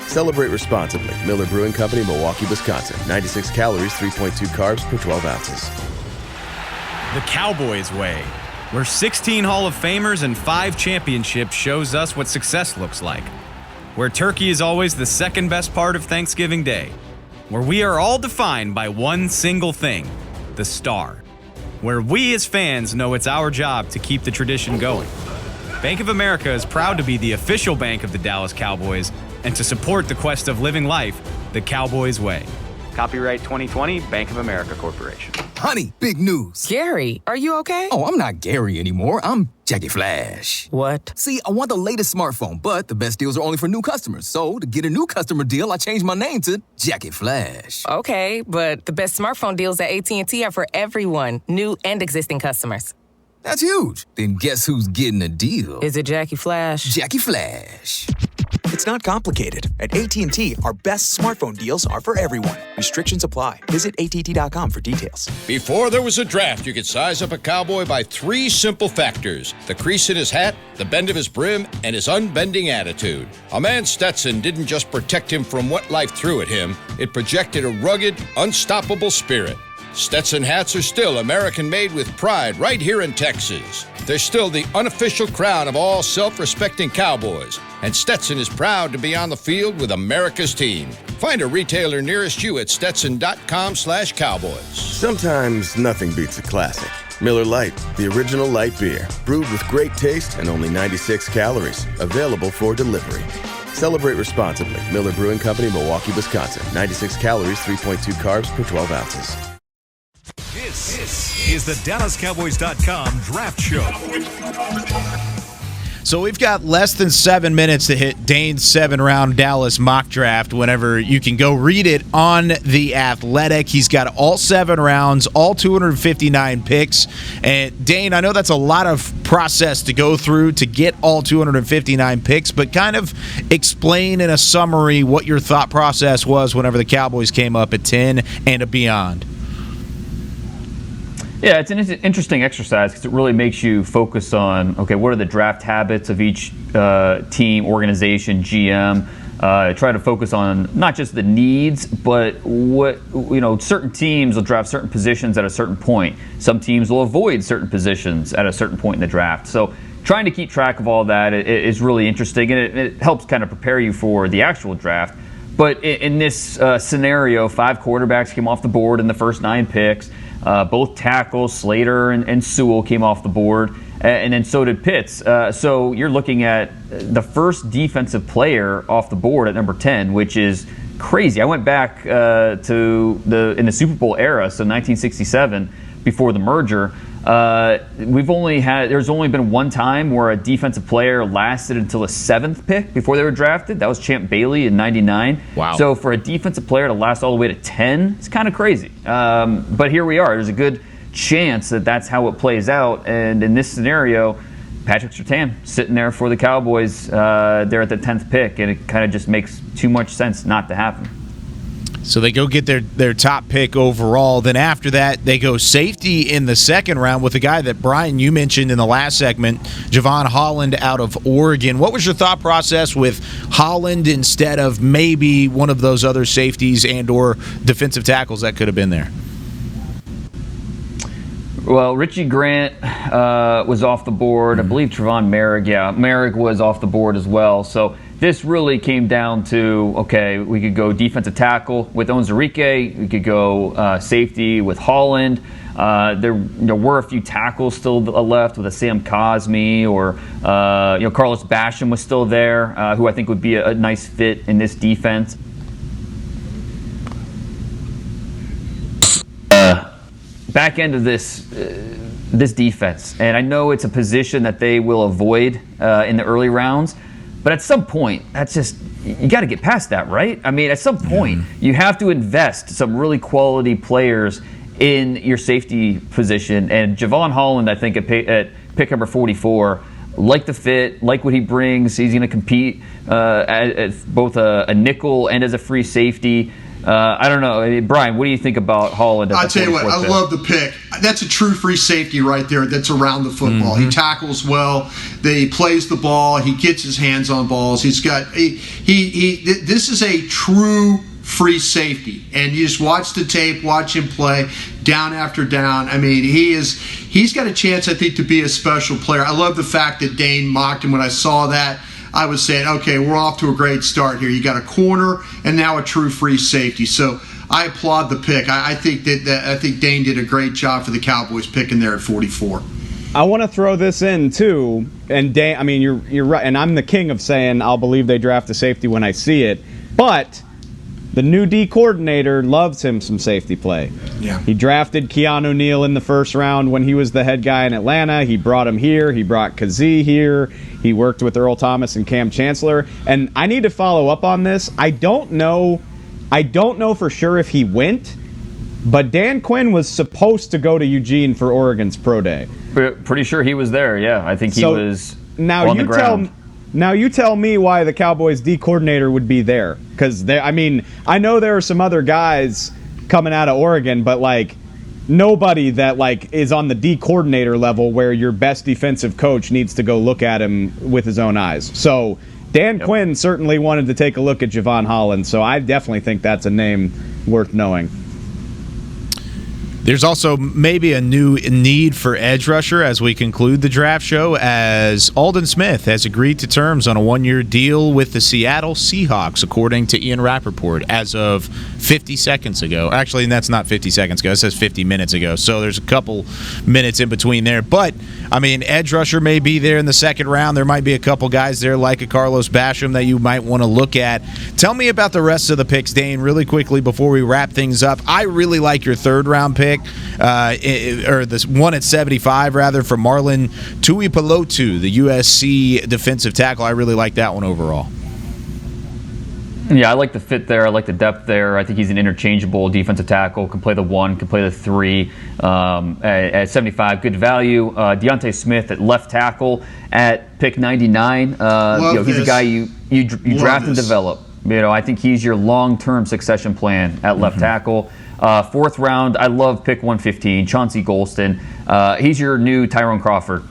Celebrate responsibly. Miller Brewing Company, Milwaukee, Wisconsin. 96 calories, 3.2 carbs per 12 ounces. The Cowboys way, where 16 Hall of Famers and 5 championships shows us what success looks like. Where turkey is always the second best part of Thanksgiving Day. Where we are all defined by one single thing, the star. Where we as fans know it's our job to keep the tradition going. Bank of America is proud to be the official bank of the Dallas Cowboys and to support the quest of living life the Cowboys way. Copyright 2020, Bank of America Corporation. Honey, big news. Gary, are you okay? Oh, I'm not Gary anymore. I'm Jackie Flash. What? See, I want the latest smartphone, but the best deals are only for new customers. So, to get a new customer deal, I changed my name to Jackie Flash. Okay, but the best smartphone deals at AT&T are for everyone, new and existing customers. That's huge. Then guess who's getting a deal? Is it Jackie Flash? Jackie Flash. It's not complicated. At AT&T, our best smartphone deals are for everyone. Restrictions apply. Visit att.com for details. Before there was a draft, you could size up a cowboy by 3 simple factors: the crease in his hat, the bend of his brim, and his unbending attitude. A man's Stetson didn't just protect him from what life threw at him, it projected a rugged, unstoppable spirit. Stetson hats are still American-made with pride right here in Texas. They're still the unofficial crown of all self-respecting Cowboys, and Stetson is proud to be on the field with America's team. Find a retailer nearest you at stetson.com/Cowboys. Sometimes nothing beats a classic. Miller Lite, the original light beer, brewed with great taste and only 96 calories, available for delivery. Celebrate responsibly. Miller Brewing Company, Milwaukee, Wisconsin. 96 calories, 3.2 carbs per 12 ounces. This is the DallasCowboys.com Draft Show. So we've got less than 7 minutes to hit Dane's 7-round Dallas mock draft. Whenever you can go read it on The Athletic. He's got all 7 rounds, all 259 picks. And Dane, I know that's a lot of process to go through to get all 259 picks, but kind of explain in a summary what your thought process was whenever the Cowboys came up at 10 and beyond. Yeah, it's an interesting exercise because it really makes you focus on, okay, what are the draft habits of each team, organization, GM. Try to focus on not just the needs, but what, certain teams will draft certain positions at a certain point. Some teams will avoid certain positions at a certain point in the draft. So trying to keep track of all that is really interesting, and it helps kind of prepare you for the actual draft. But in this scenario, 5 quarterbacks came off the board in the first 9 picks. Both tackles, Slater and Sewell, came off the board, and then so did Pitts. So you're looking at the first defensive player off the board at number 10, which is crazy. I went back to in the Super Bowl era, so 1967, before the merger. There's only been one time where a defensive player lasted until the 7th pick before they were drafted. That was Champ Bailey in '99. Wow. So for a defensive player to last all the way to 10, it's kind of crazy. But here we are. There's a good chance that that's how it plays out. And in this scenario, Patrick Surtain sitting there for the Cowboys there at the 10th pick, and it kind of just makes too much sense not to happen. So they go get their top pick overall. Then after that, they go safety in the 2nd round with a guy that, Brian, you mentioned in the last segment, Javon Holland out of Oregon. What was your thought process with Holland instead of maybe one of those other safeties and or defensive tackles that could have been there? Well, Richie Grant was off the board. I believe Trevon Merrick was off the board as well. So this really came down to, okay, we could go defensive tackle with Onwuzurike. We could go safety with Holland. There were a few tackles still left with a Sam Cosmi, or Carlos Basham was still there, who I think would be a nice fit in this defense. Back end of this defense, and I know it's a position that they will avoid in the early rounds, but at some point, you got to get past that, right? I mean, at some point, you have to invest some really quality players in your safety position, and Javon Holland, I think, at pick number 44, like the fit, like what he brings. He's going to compete as both a nickel and as a free safety. I don't know. Brian, what do you think about Holland? I'll tell you what, I love the pick. That's a true free safety right there that's around the football. Mm-hmm. He tackles well. He plays the ball. He gets his hands on balls. This is a true free safety. And you just watch the tape, watch him play down after down. I mean, he's got a chance, I think, to be a special player. I love the fact that Dane mocked him. When I saw that, I was saying, okay, we're off to a great start here. You got a corner and now a true free safety. So I applaud the pick. I think Dane did a great job for the Cowboys picking there at 44. I want to throw this in too, and Dane, I mean, you're right, and I'm the king of saying I'll believe they draft a safety when I see it, but the new D coordinator loves him some safety play. Yeah. He drafted Keanu Neal in the 1st round when he was the head guy in Atlanta. He brought him here. He brought Kazee here. He worked with Earl Thomas and Cam Chancellor. And I need to follow up on this. I don't know for sure if he went, but Dan Quinn was supposed to go to Eugene for Oregon's Pro Day. Pretty sure he was there, yeah. I think he was on the ground. Now you tell me why the Cowboys D coordinator would be there, because I know there are some other guys coming out of Oregon, but nobody that is on the D coordinator level where your best defensive coach needs to go look at him with his own eyes. So Dan Quinn certainly wanted to take a look at Javon Holland, so I definitely think that's a name worth knowing. There's also maybe a new need for edge rusher as we conclude the draft show, as Aldon Smith has agreed to terms on a 1-year deal with the Seattle Seahawks, according to Ian Rappaport, as of 50 seconds ago. Actually, that's not 50 seconds ago. It says 50 minutes ago. So there's a couple minutes in between there. But, I mean, edge rusher may be there in the second round. There might be a couple guys there like a Carlos Basham that you might want to look at. Tell me about the rest of the picks, Dane, really quickly before we wrap things up. I really like your third-round pick. Or this one at 75, rather, for Marlon Tuipulotu, the USC defensive tackle. I really like that one overall. Yeah, I like the fit there. I like the depth there. I think he's an interchangeable defensive tackle. Can play the 1, can play the 3. At 75, good value. Deontay Smith at left tackle at pick 99. He's a guy you draft and develop. I think he's your long-term succession plan at left tackle. Fourth round, I love pick 115, Chauncey Golston. He's your new Tyrone Crawford.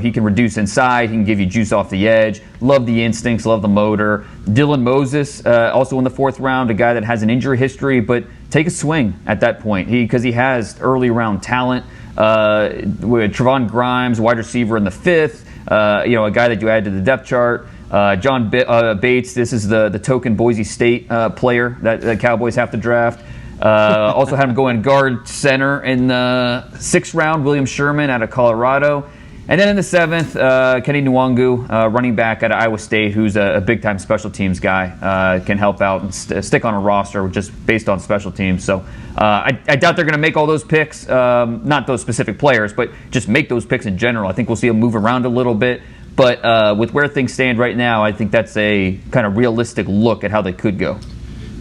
He can reduce inside. He can give you juice off the edge. Love the instincts, love the motor. Dylan Moses, also in the fourth round, a guy that has an injury history, but take a swing at that point because he has early round talent. With Trevon Grimes, wide receiver in the fifth, a guy that you add to the depth chart. John Bates, this is the token Boise State player that the Cowboys have to draft. Also had him go in guard center in the 6th round, William Sherman out of Colorado. And then in the 7th, Kenny Nwangu, running back out of Iowa State, who's a big-time special teams guy, can help out and stick on a roster just based on special teams. So I doubt they're going to make all those picks, not those specific players, but just make those picks in general. I think we'll see them move around a little bit. But with where things stand right now, I think that's a kind of realistic look at how they could go.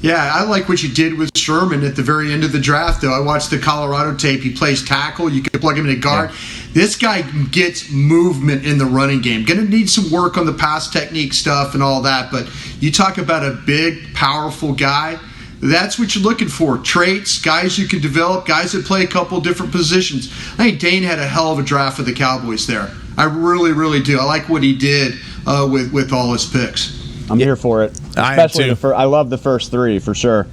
Yeah, I like what you did with Sherman at the very end of the draft, though. I watched the Colorado tape. He plays tackle. You can plug him in a guard. Yeah. This guy gets movement in the running game. Going to need some work on the pass technique stuff and all that, but you talk about a big, powerful guy. That's what you're looking for. Traits, guys you can develop, guys that play a couple different positions. I think Dane had a hell of a draft for the Cowboys there. I really, really do. I like what he did with all his picks. I'm here for it. Especially I love the first 3 for sure.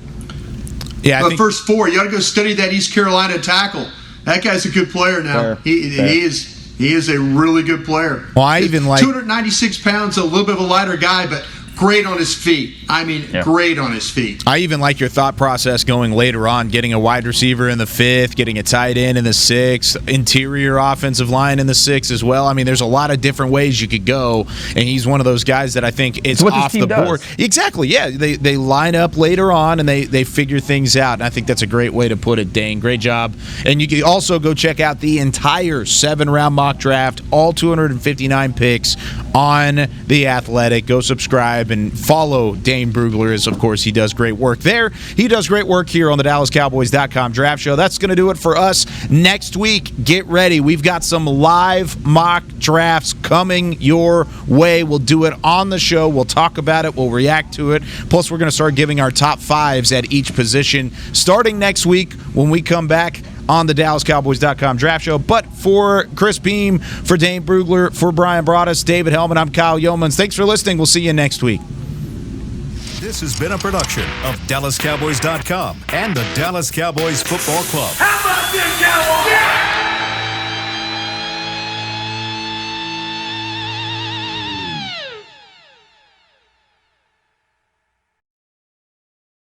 Yeah, the first 4. You got to go study that East Carolina tackle. That guy's a good player now. He is a really good player. Well, I even like 296 pounds, a little bit of a lighter guy, but great on his feet. Great on his feet. I even like your thought process going later on, getting a wide receiver in the 5th, getting a tight end in the 6th, interior offensive line in the 6th as well. I mean, there's a lot of different ways you could go, and he's one of those guys that I think is off the board. Exactly, yeah. They line up later on, and they figure things out, and I think that's a great way to put it, Dane. Great job. And you can also go check out the entire 7-round mock draft, all 259 picks on The Athletic. Go subscribe and follow Dane Brugler, as of course he does great work there. He does great work here on the DallasCowboys.com draft show. That's going to do it for us next week. Get ready. We've got some live mock drafts coming your way. We'll do it on the show. We'll talk about it. We'll react to it. Plus, we're going to start giving our top 5s at each position starting next week when we come back on the DallasCowboys.com draft show. But for Chris Beam, for Dane Brugler, for Brian Broaddus, David Hellman, I'm Kyle Yeomans. Thanks for listening. We'll see you next week. This has been a production of DallasCowboys.com and the Dallas Cowboys Football Club. How about this, Cowboys? Yeah!